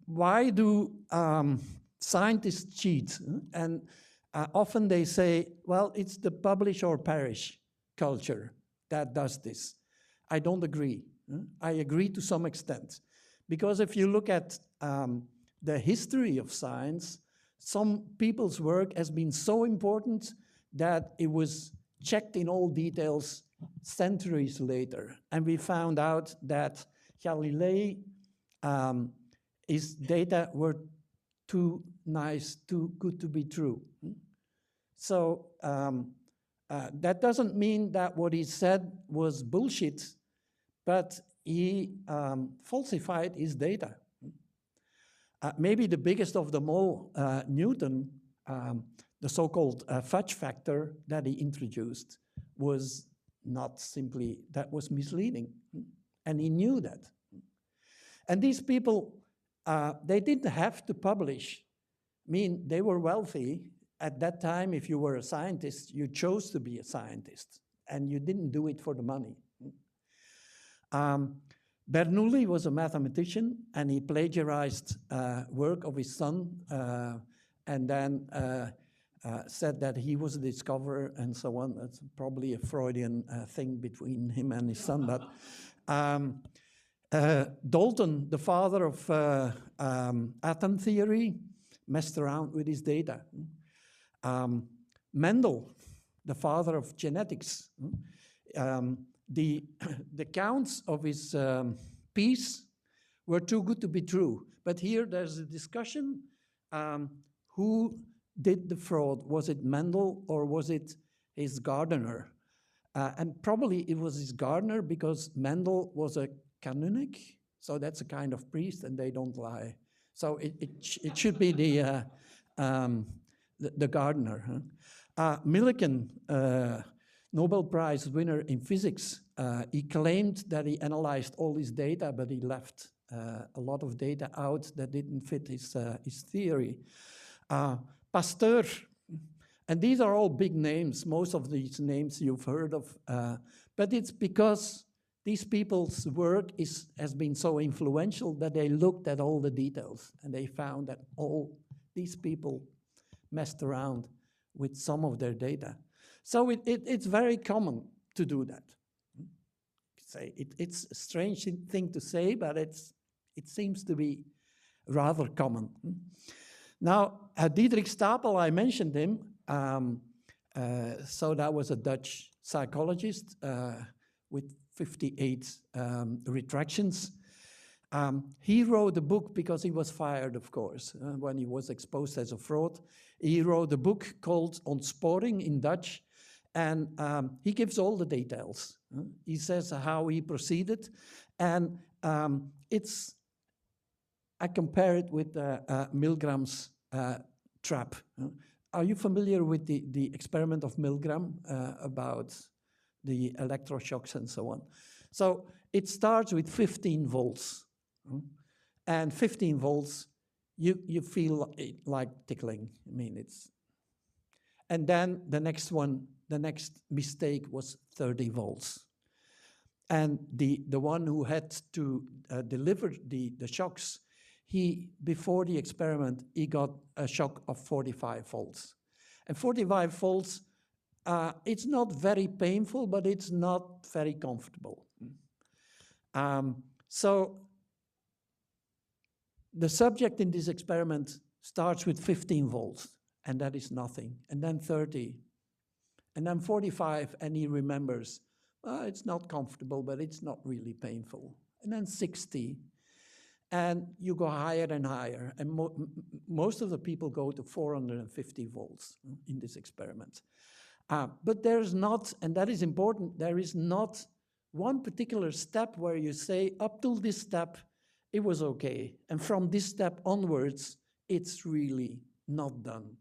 why do scientists cheat? And often they say, well, it's the publish or perish culture that does this. I don't agree. I agree to some extent. Because if you look at the history of science, some people's work has been so important that it was checked in all details centuries later. And we found out that Galilei, his data were too nice, too good to be true. So that doesn't mean that what he said was bullshit, but he falsified his data. Maybe the biggest of them all, Newton, the so-called fudge factor that he introduced was not simply, that was misleading. And he knew that. And these people, they didn't have to publish. I mean, they were wealthy. At that time, if you were a scientist, you chose to be a scientist, and you didn't do it for the money. Bernoulli was a mathematician, and he plagiarized work of his son, and then said that he was a discoverer and so on. That's probably a Freudian thing between him and his son. But Dalton, the father of atom theory, messed around with his data. Mendel, the father of genetics, the counts of his piece were too good to be true. But here there's a discussion, who did the fraud? Was it Mendel or was it his gardener? And probably it was his gardener, because Mendel was a canonic, so that's a kind of priest and they don't lie. So it should be the gardener. Huh? Millikan, Nobel Prize winner in physics, he claimed that he analyzed all his data, but he left a lot of data out that didn't fit his theory. Pasteur, and these are all big names. Most of these names you've heard of, but it's because these people's work has been so influential that they looked at all the details and they found that all these people messed around with some of their data. So it's very common to do that. It's a strange thing to say, but it seems to be rather common. Now, Diederik Stapel, I mentioned him. So that was a Dutch psychologist with 58 retractions. He wrote a book because he was fired, of course, when he was exposed as a fraud. He wrote a book called Ontsporing in Dutch, and he gives all the details. He says how he proceeded, and I compare it with Milgram's trap. Are you familiar with the experiment of Milgram about the electroshocks and so on? So it starts with 15 volts. And 15 volts, you feel like tickling. I mean, and then the next mistake was 30 volts. And the one who had to deliver the shocks, before the experiment, he got a shock of 45 volts. And 45 volts, it's not very painful, but it's not very comfortable. So the subject in this experiment starts with 15 volts, and that is nothing. And then 30, and then 45, and he remembers, it's not comfortable, but it's not really painful. And then 60, and you go higher and higher. And most of the people go to 450 volts in this experiment. But there's not, and that is important, there is not one particular step where you say, up till this step, it was okay. And from this step onwards, it's really not done.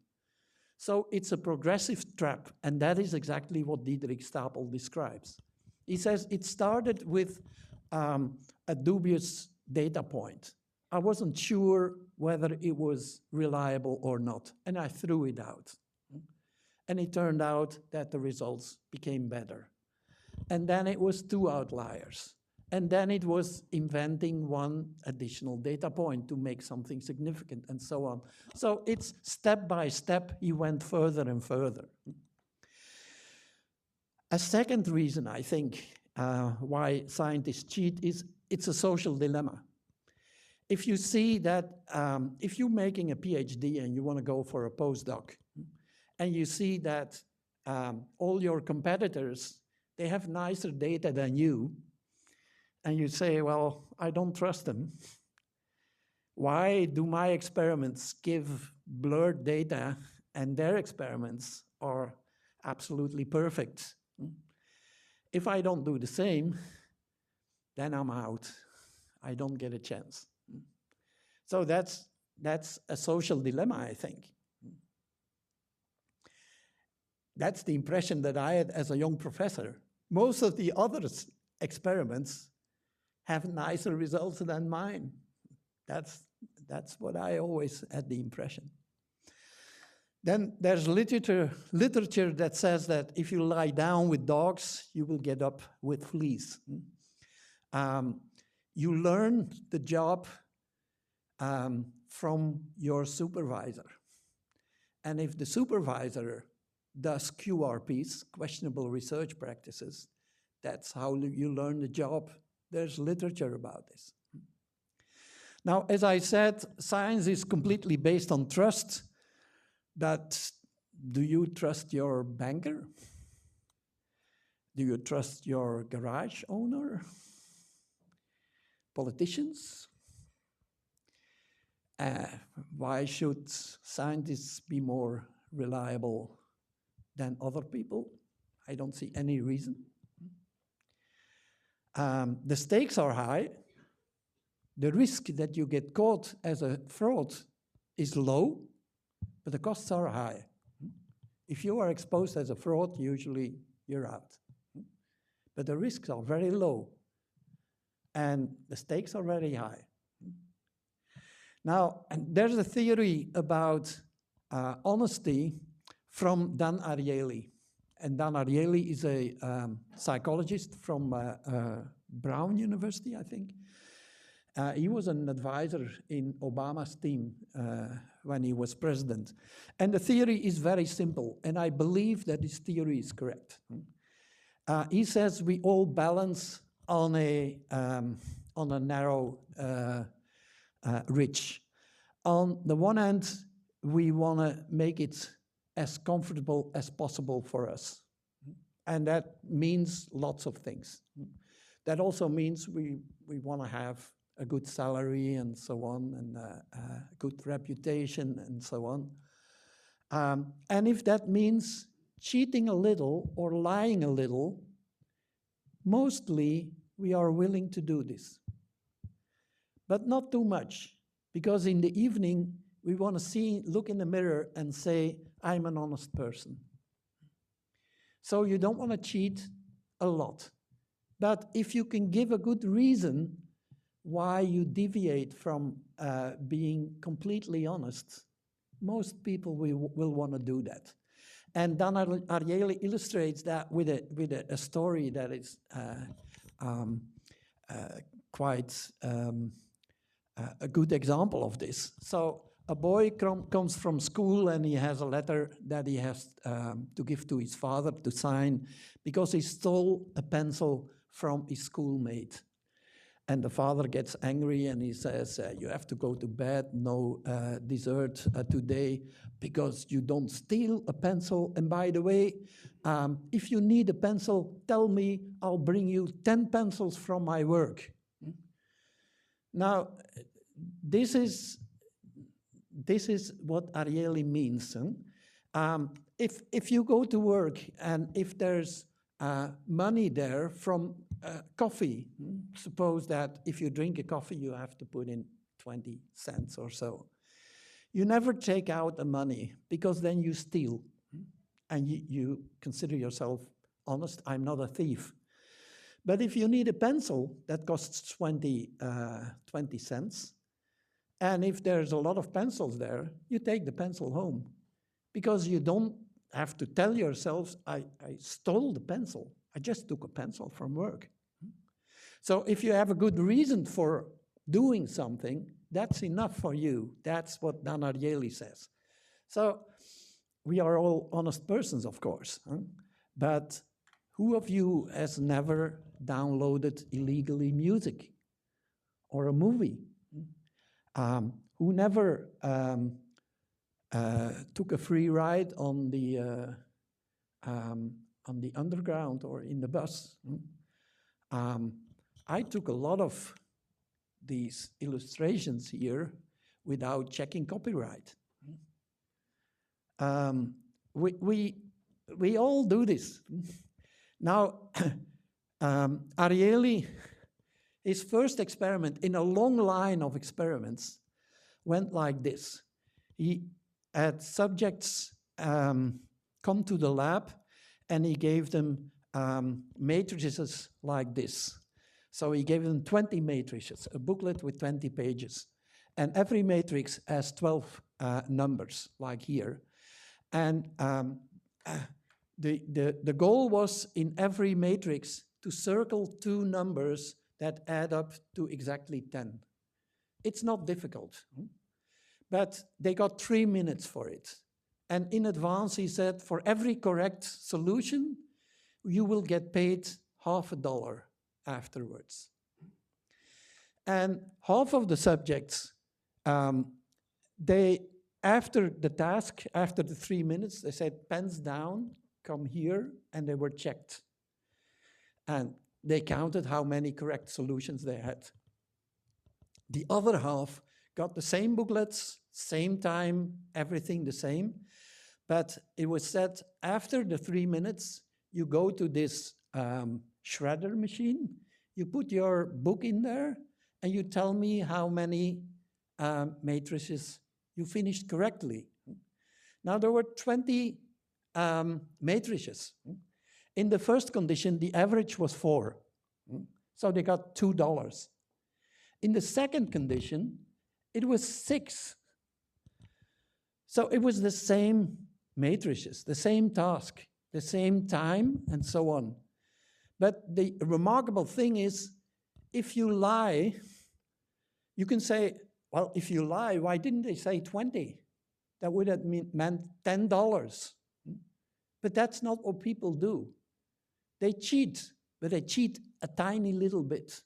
So it's a progressive trap, and that is exactly what Diederik Stapel describes. He says it started with a dubious data point. I wasn't sure whether it was reliable or not, and I threw it out. And it turned out that the results became better. And then it was 2 outliers. And then it was inventing one additional data point to make something significant, and so on. So it's step by step, he went further and further. A second reason, I think, why scientists cheat is it's a social dilemma. If you see that, if you're making a PhD and you want to go for a postdoc, and you see that all your competitors, they have nicer data than you, and you say, well, I don't trust them. Why do my experiments give blurred data and their experiments are absolutely perfect? If I don't do the same, then I'm out. I don't get a chance. So that's a social dilemma, I think. That's the impression that I had as a young professor. Most of the other experiments have nicer results than mine. That's what I always had the impression. Then there's literature that says that if you lie down with dogs, you will get up with fleas. You learn the job from your supervisor. And if the supervisor does QRPs, questionable research practices, that's how you learn the job. There's literature about this. Now, as I said, science is completely based on trust, but do you trust your banker? Do you trust your garage owner? Politicians? Why should scientists be more reliable than other people? I don't see any reason. The stakes are high. The risk that you get caught as a fraud is low, but the costs are high. If you are exposed as a fraud, usually you're out. But the risks are very low, and the stakes are very high. Now, there's a theory about honesty from Dan Ariely. And Dan Ariely is a psychologist from Brown University, I think. He was an advisor in Obama's team when he was president. And the theory is very simple, and I believe that this theory is correct. He says we all balance on a narrow ridge. On the one hand, we want to make it as comfortable as possible for us. And that means lots of things. That also means we want to have a good salary and so on, and a good reputation and so on. And if that means cheating a little or lying a little, mostly we are willing to do this. But not too much, because in the evening, we want to look in the mirror and say, I'm an honest person. So you don't want to cheat a lot. But if you can give a good reason why you deviate from being completely honest, most people will want to do that. And Dan Ariely illustrates that with a story that is quite a good example of this. So a boy comes from school and he has a letter that he has to give to his father to sign because he stole a pencil from his schoolmate. And the father gets angry and he says, you have to go to bed, no dessert today, because you don't steal a pencil. And by the way, if you need a pencil, tell me, I'll bring you 10 pencils from my work. Now, this is what Ariely means. If you go to work and if there's money there from coffee, suppose that if you drink a coffee, you have to put in 20 cents or so. You never take out the money because then you steal and you consider yourself honest. I'm not a thief. But if you need a pencil that costs 20 cents, and if there's a lot of pencils there, you take the pencil home because you don't have to tell yourselves, I stole the pencil. I just took a pencil from work. So if you have a good reason for doing something, that's enough for you. That's what Dan Ariely says. So we are all honest persons, of course. But who of you has never downloaded illegally music or a movie? Who never took a free ride on the underground or in the bus? I took a lot of these illustrations here without checking copyright. We all do this. Now, Ariely, his first experiment in a long line of experiments went like this. He had subjects come to the lab and he gave them matrices like this. So he gave them 20 matrices, a booklet with 20 pages. And every matrix has 12 numbers, like here. And the goal was in every matrix to circle 2 numbers that add up to exactly 10. It's not difficult, but they got 3 minutes for it. And in advance, he said, for every correct solution, you will get paid $50 afterwards. And half of the subjects, after the task, after the 3 minutes, they said, pens down, come here, and they were checked. And they counted how many correct solutions they had. The other half got the same booklets, same time, everything the same. But it was said, after the 3 minutes, you go to this shredder machine, you put your book in there, and you tell me how many matrices you finished correctly. Now, there were 20 matrices. In the first condition, the average was 4. So they got $2. In the second condition, it was 6. So it was the same matrices, the same task, the same time, and so on. But the remarkable thing is, if you lie, you can say, well, if you lie, why didn't they say 20? That would have meant $10. But that's not what people do. They cheat, but they cheat a tiny little bit.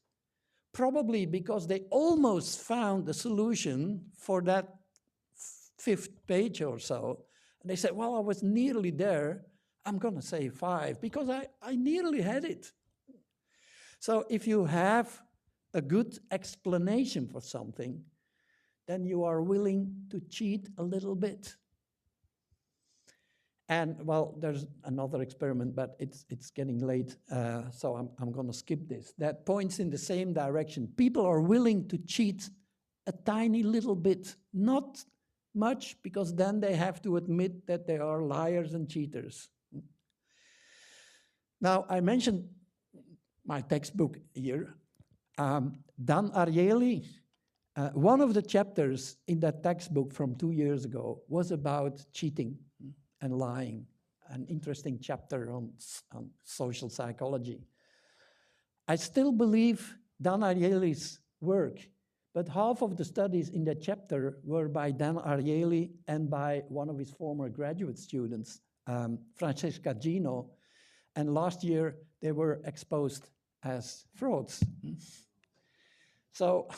Probably because they almost found the solution for that 5th page or so. And they said, well, I was nearly there. I'm going to say 5 because I nearly had it. So if you have a good explanation for something, then you are willing to cheat a little bit. And well, there's another experiment, but it's getting late, so I'm going to skip this. That points in the same direction. People are willing to cheat a tiny little bit, not much, because then they have to admit that they are liars and cheaters. Now, I mentioned my textbook here. Dan Ariely, one of the chapters in that textbook from 2 years ago was about cheating and lying, an interesting chapter on social psychology. I still believe Dan Ariely's work, but half of the studies in that chapter were by Dan Ariely and by one of his former graduate students, Francesca Gino, and last year they were exposed as frauds. So,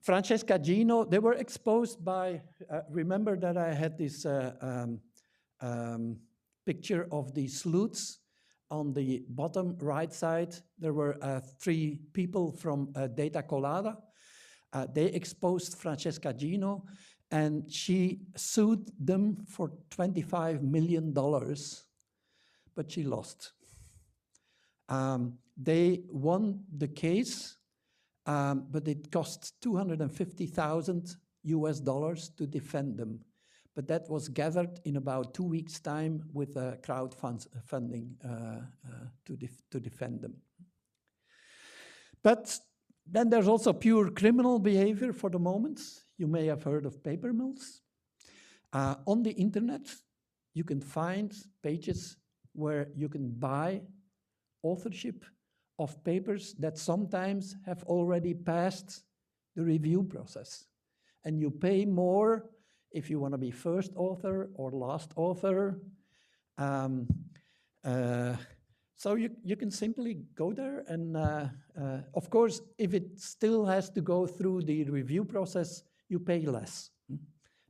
Francesca Gino, they were exposed by, remember that I had this picture of the sleuths on the bottom right side. There were 3 people from Data Colada. They exposed Francesca Gino, and she sued them for $25 million, but she lost. They won the case, but it cost $250,000 US to defend them. But that was gathered in about 2 weeks' time with crowdfunding to defend them. But then there's also pure criminal behavior for the moment. You may have heard of paper mills. On the internet, you can find pages where you can buy authorship of papers that sometimes have already passed the review process. And you pay more if you want to be first author or last author. So you can simply go there and, of course, if it still has to go through the review process, you pay less,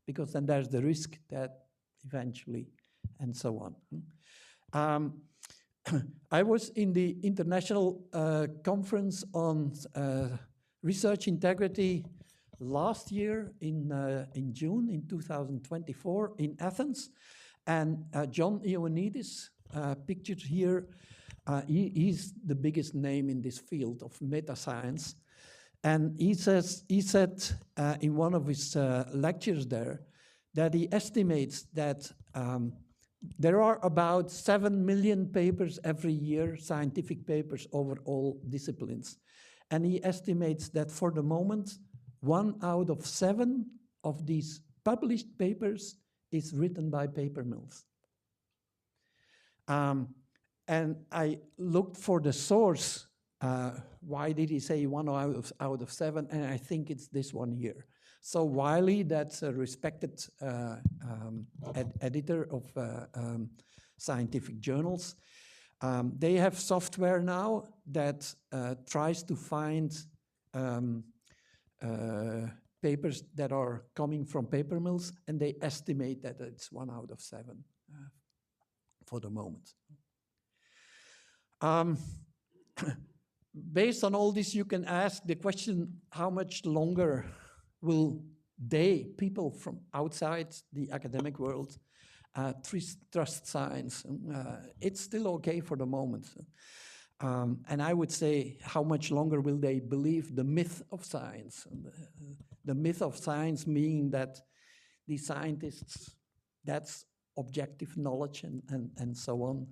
because then there's the risk that eventually, and so on. I was in the International Conference on Research Integrity last year in June, in 2024, in Athens, and John Ioannidis, pictured here, he's the biggest name in this field of meta-science, and he said in one of his lectures there that he estimates that there are about 7 million papers every year, scientific papers over all disciplines. And he estimates that for the moment, 1 out of 7 of these published papers is written by paper mills. And I looked for the source. Why did he say 1 out of 7? And I think it's this one here. So Wiley, that's a respected editor of scientific journals, They have software now that tries to find papers that are coming from paper mills, and they estimate that it's 1 out of 7 for the moment. Based on all this, you can ask the question, how much longer will people from outside the academic world, trust science? It's still okay for the moment. And I would say, how much longer will they believe the myth of science? The myth of science meaning that the scientists, that's objective knowledge and so on.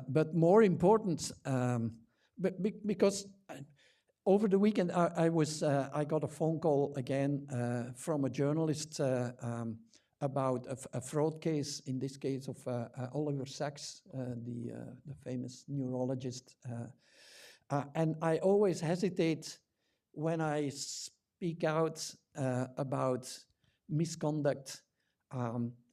But more important, because over the weekend I got a phone call again from a journalist about a fraud case, in this case of Oliver Sacks, the famous neurologist. And I always hesitate when I speak out about misconduct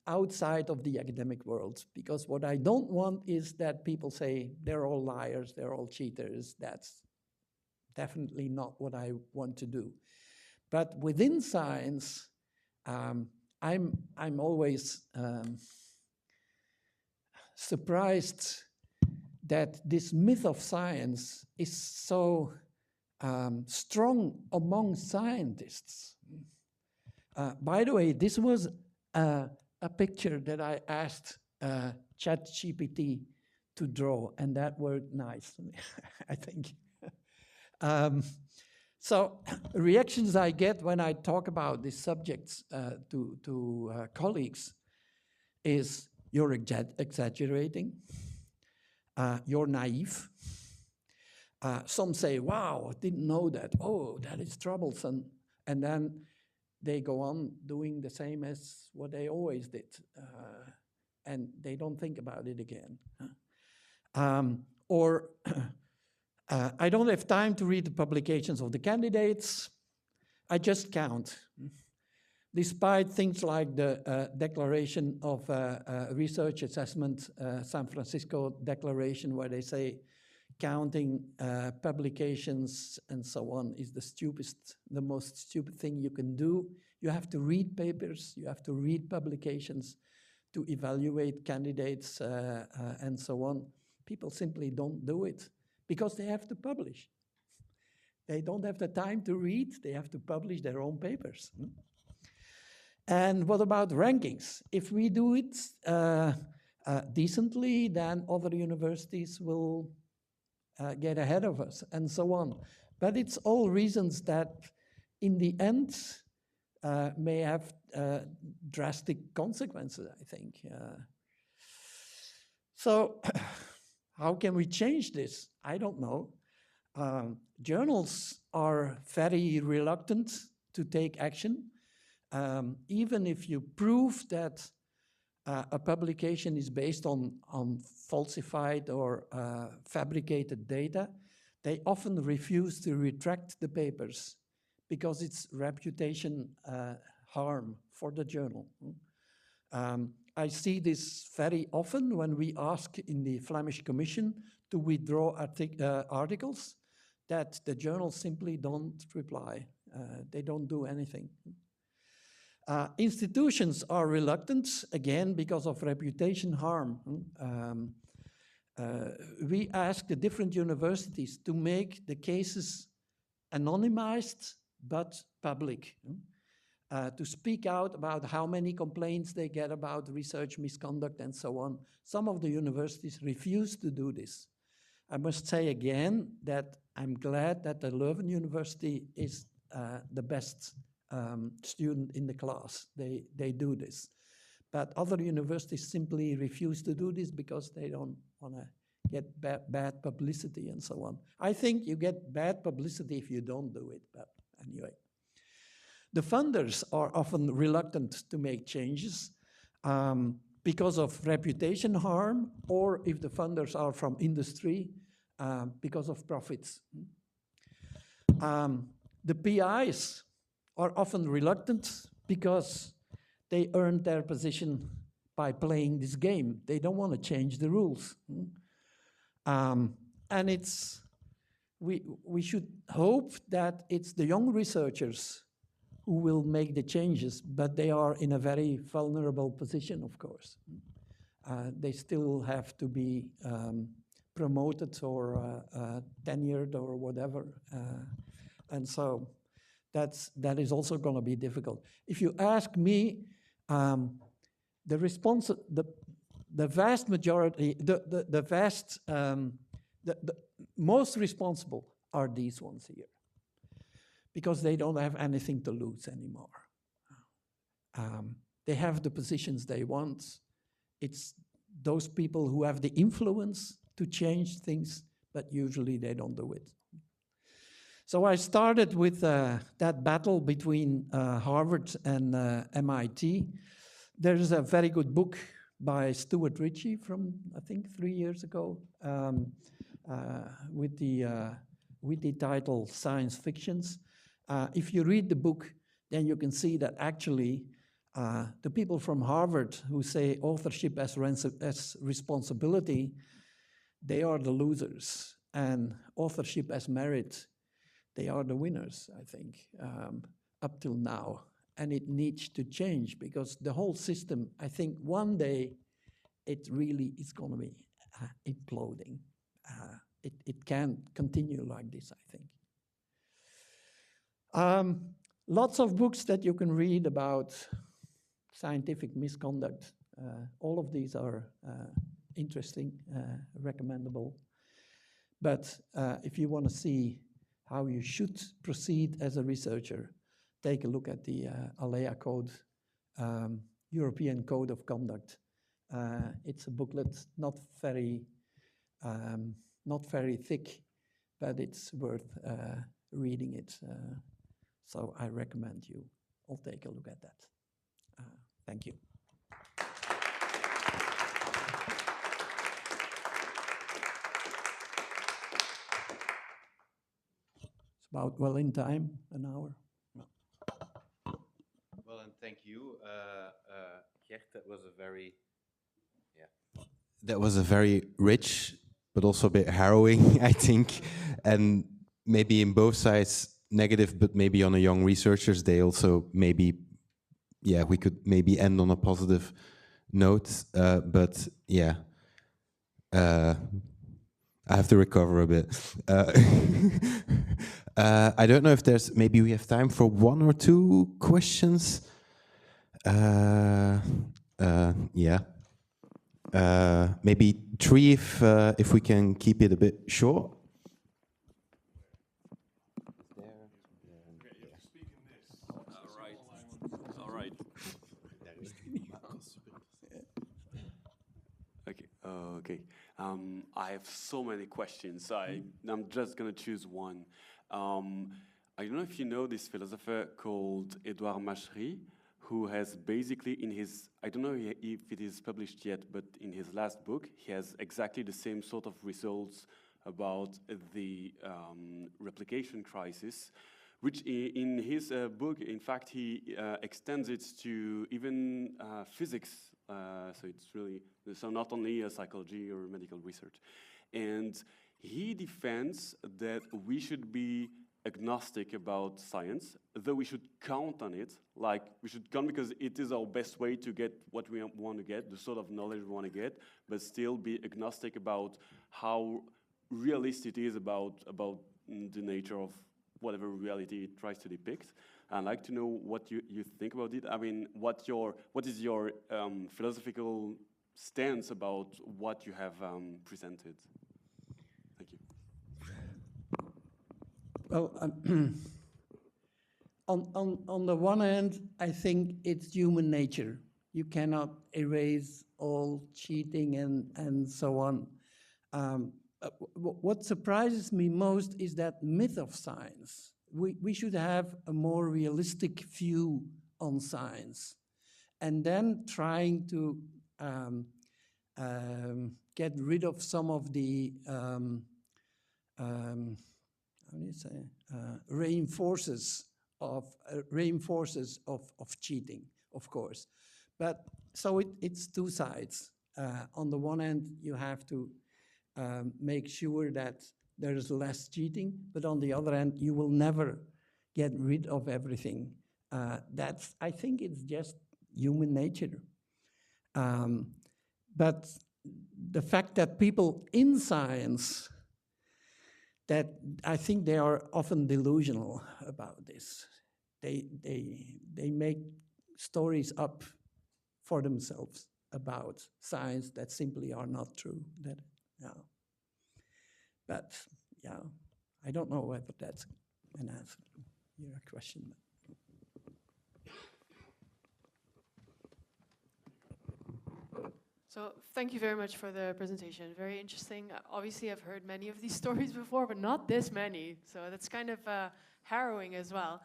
outside of the academic world, because what I don't want is that people say they're all liars, they're all cheaters. That's definitely not what I want to do. But within science, I'm always surprised that this myth of science is so strong among scientists. By the way, this was a picture that I asked ChatGPT to draw, and that worked nice, I think. So reactions I get when I talk about these subjects to colleagues is, you're exaggerating, you're naive. Some say, wow, I didn't know that. Oh, that is troublesome. And then they go on doing the same as what they always did. And they don't think about it again. Or I don't have time to read the publications of the candidates. I just count. Despite things like the Declaration of Research Assessment, San Francisco Declaration, where they say counting publications and so on is the most stupid thing you can do. You have to read papers, you have to read publications to evaluate candidates and so on. People simply don't do it because they have to publish. They don't have the time to read, they have to publish their own papers. And what about rankings? If we do it decently, then other universities will get ahead of us, and so on. But it's all reasons that, in the end, may have drastic consequences, I think. So, how can we change this? I don't know. Journals are very reluctant to take action. Even if you prove that a publication is based on falsified or fabricated data, they often refuse to retract the papers because it's reputation harm for the journal. I see this very often when we ask in the Flemish Commission to withdraw articles, that the journals simply don't reply. They don't do anything. Institutions are reluctant, again, because of reputation harm. We ask the different universities to make the cases anonymized but public, to speak out about how many complaints they get about research misconduct and so on. Some of the universities refuse to do this. I must say again that I'm glad that the Leuven University is the best student in the class. They do this. But other universities simply refuse to do this because they don't want to get bad publicity and so on. I think you get bad publicity if you don't do it, but anyway. The funders are often reluctant to make changes because of reputation harm, or if the funders are from industry, because of profits. The PIs are often reluctant because they earned their position by playing this game. They don't want to change the rules. And we should hope that it's the young researchers who will make the changes, but they are in a very vulnerable position, of course. They still have to be promoted or tenured or whatever. And so that is also going to be difficult. If you ask me, the vast majority, the most responsible are these ones here, because they don't have anything to lose anymore. They have the positions they want. It's those people who have the influence to change things, but usually they don't do it. So I started with that battle between Harvard and MIT. There's a very good book by Stuart Ritchie from, I think, 3 years ago, with the title Science Fictions. If you read the book, then you can see that actually the people from Harvard who say authorship as responsibility, they are the losers, and authorship as merit, they are the winners, I think, up till now. And it needs to change, because the whole system, I think one day it really is going to be imploding. It can't continue like this, I think. Lots of books that you can read about scientific misconduct. All of these are interesting, recommendable. But if you want to see how you should proceed as a researcher, take a look at the ALEA Code, European Code of Conduct. It's a booklet, not very thick, but it's worth reading it. So I recommend you all take a look at that. Thank you. It's about well in time, an hour. Well, and thank you, Gert. That was a very rich, but also a bit harrowing, I think, and maybe in both sides negative, but maybe on the young researchers, they also maybe, yeah, we could maybe end on a positive note, but yeah, I have to recover a bit. I don't know if maybe we have time for 1 or 2 questions. Yeah. Maybe 3 if we can keep it a bit short. Okay. I have so many questions. I'm just going to choose one. I don't know if you know this philosopher called Edouard Machery, who has basically in his, I don't know if it is published yet, but in his last book, he has exactly the same sort of results about the replication crisis, which in his book, in fact, he extends it to even physics. So it's really, so not only psychology or medical research. And he defends that we should be agnostic about science, though we should count on it. Like, we should count because it is our best way to get what we want to get, the sort of knowledge we want to get, but still be agnostic about how realistic it is about the nature of whatever reality it tries to depict. I'd like to know what you think about it. I mean, what is your philosophical stance about what you have presented? Thank you. Well, on the one hand, I think it's human nature. You cannot erase all cheating and so on. What surprises me most is that myth of science. We should have a more realistic view on science, and then trying to get rid of some of the reinforces of cheating, of course. But so it's two sides. On the one hand, you have to make sure that there is less cheating, but on the other hand, you will never get rid of everything. I think it's just human nature. But the fact that people in science, that I think they are often delusional about this. They make stories up for themselves about science that simply are not true. But yeah, I don't know whether that's an answer to your question. So thank you very much for the presentation. Very interesting. Obviously, I've heard many of these stories before, but not this many. So that's kind of harrowing as well.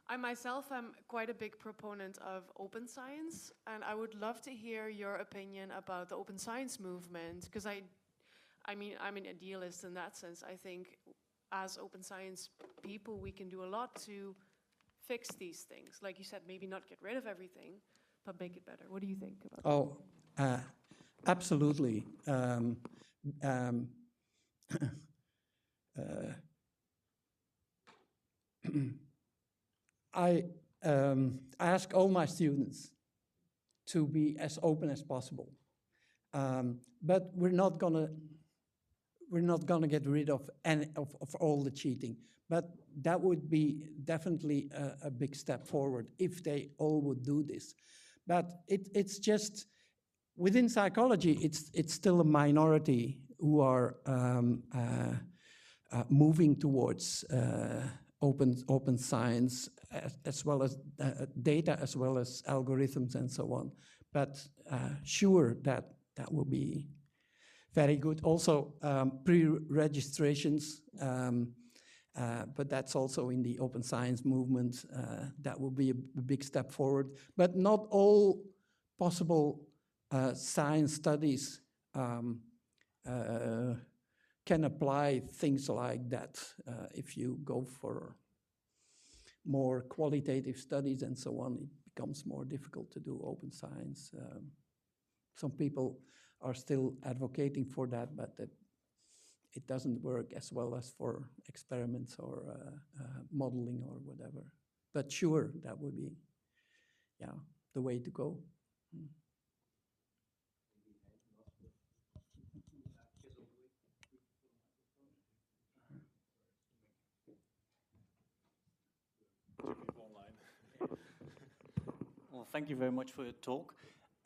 I myself am quite a big proponent of open science, and I would love to hear your opinion about the open science movement, because I mean, I'm an idealist in that sense. I think as open science people, we can do a lot to fix these things. Like you said, maybe not get rid of everything, but make it better. What do you think about that? Oh, absolutely. I ask all my students to be as open as possible, but we're not gonna get rid of any of all the cheating. But that would be definitely a big step forward if they all would do this. But it's just within psychology, it's still a minority who are moving towards open science, as well as data, as well as algorithms and so on. But sure, that will be very good. Also, pre-registrations, but that's also in the open science movement. That will be a big step forward. But not all possible science studies can apply things like that. If you go for more qualitative studies and so on, it becomes more difficult to do open science. Some people are still advocating for that, but it doesn't work as well as for experiments or modeling or whatever. But sure, that would be, yeah, the way to go. Well, thank you very much for your talk.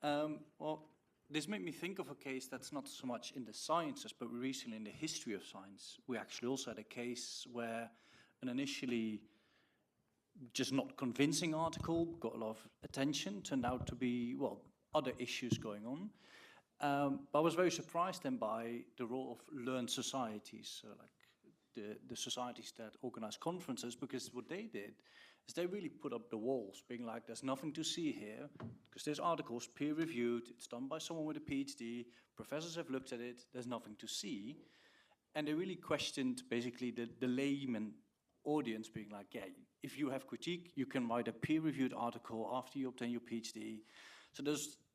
Well, this made me think of a case that's not so much in the sciences, but recently in the history of science. We actually also had a case where an initially just not convincing article got a lot of attention, turned out to be, well, other issues going on. But I was very surprised then by the role of learned societies, like the societies that organize conferences, because what they did is they really put up the walls, being like, there's nothing to see here, because this article is peer-reviewed, it's done by someone with a PhD, professors have looked at it, there's nothing to see. And they really questioned basically the layman audience, being like, yeah, if you have critique, you can write a peer-reviewed article after you obtain your PhD. So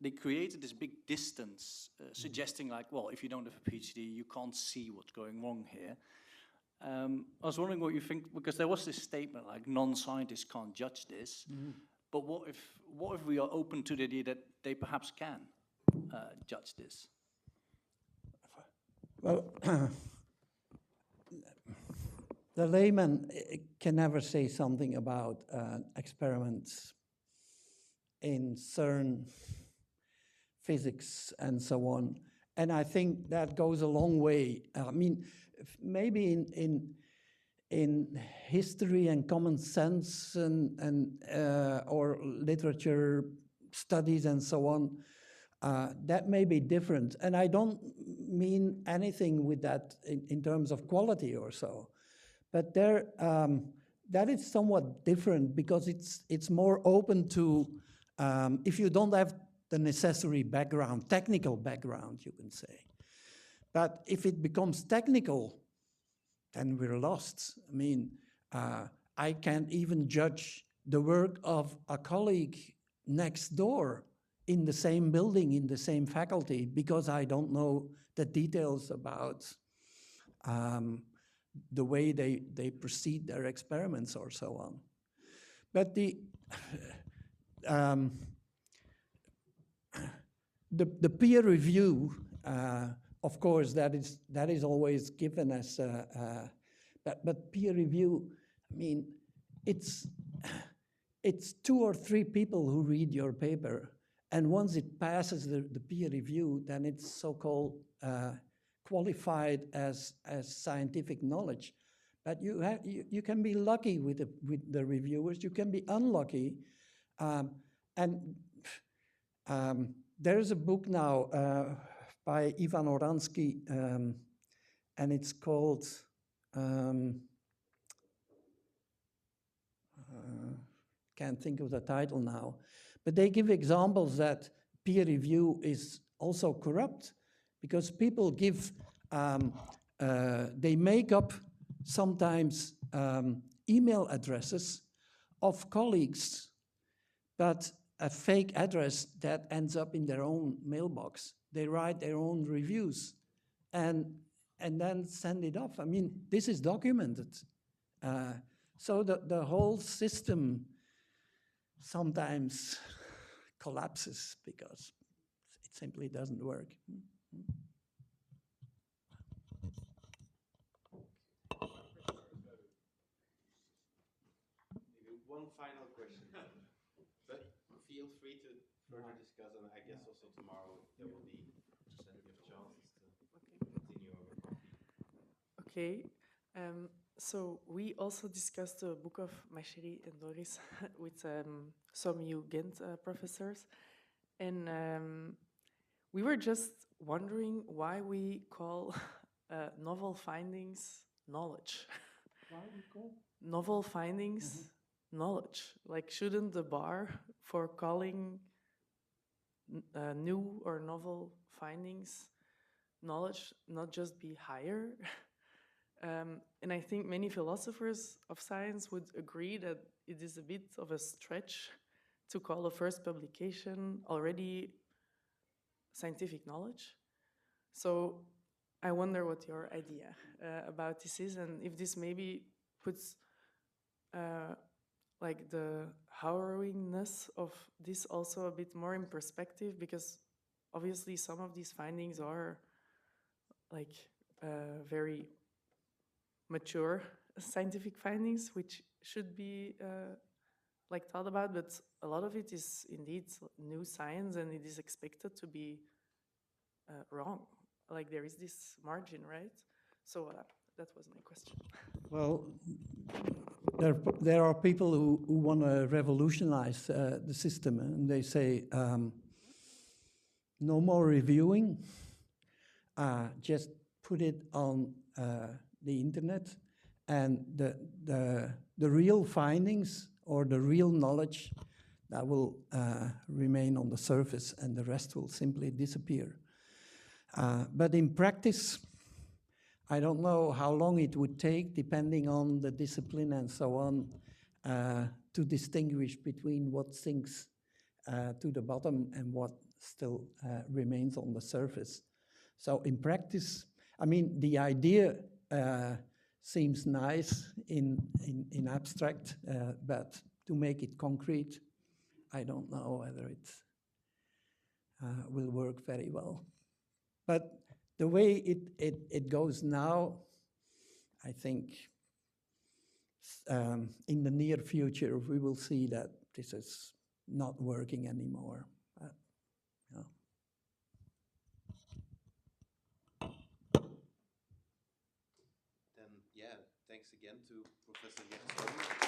they created this big distance, suggesting like, well, if you don't have a PhD, you can't see what's going wrong here. I was wondering what you think, because there was this statement like non-scientists can't judge this, but what if we are open to the idea that they perhaps can judge this? Well, the layman can never say something about experiments in CERN, physics, and so on. And I think that goes a long way. I mean, maybe in history and common sense and or literature studies and so on, that may be different. And I don't mean anything with that in terms of quality or so. But there, that is somewhat different because it's more open to, if you don't have the necessary background, technical background, you can say. But if it becomes technical, then we're lost. I mean, I can't even judge the work of a colleague next door in the same building, in the same faculty, because I don't know the details about the way they proceed their experiments or so on. But the peer review, of course, that is always given as, but peer review, I mean, it's 2 or 3 people who read your paper, and once it passes the peer review, then it's so-called qualified as scientific knowledge. But you can be lucky with the reviewers, you can be unlucky, and there is a book now by Ivan Oransky, and it's called can't think of the title now, but they give examples that peer review is also corrupt, because people give, they make up sometimes email addresses of colleagues, but a fake address that ends up in their own mailbox. They write their own reviews and then send it off. I mean, this is documented. So the whole system sometimes collapses because it simply doesn't work. Maybe one final question, but feel free to further discuss, and I guess also tomorrow there will be plenty of chances to continue over coffee. Okay. So we also discussed the book of Machery and Doris with some Ghent professors, and we were just wondering why we call novel findings knowledge. Why we call? Novel findings knowledge. Like, shouldn't the bar for calling new or novel findings knowledge not just be higher? And I think many philosophers of science would agree that it is a bit of a stretch to call a first publication already scientific knowledge. So I wonder what your idea about this is, and if this maybe puts like the harrowingness of this also a bit more in perspective, because obviously some of these findings are like very mature scientific findings, which should be like thought about, but a lot of it is indeed new science, and it is expected to be wrong. Like, there is this margin, right? So that was my question. Well, there are people who want to revolutionize the system, and they say no more reviewing, just put it on the internet, and the real findings or the real knowledge that will remain on the surface, and the rest will simply disappear. But in practice, I don't know how long it would take, depending on the discipline and so on, to distinguish between what sinks to the bottom and what still remains on the surface. So in practice, I mean, the idea seems nice in abstract, but to make it concrete, I don't know whether it will work very well. But the way it goes now, I think in the near future, we will see that this is not working anymore. Yeah. Then, yeah, thanks again to Professor Gert Storms.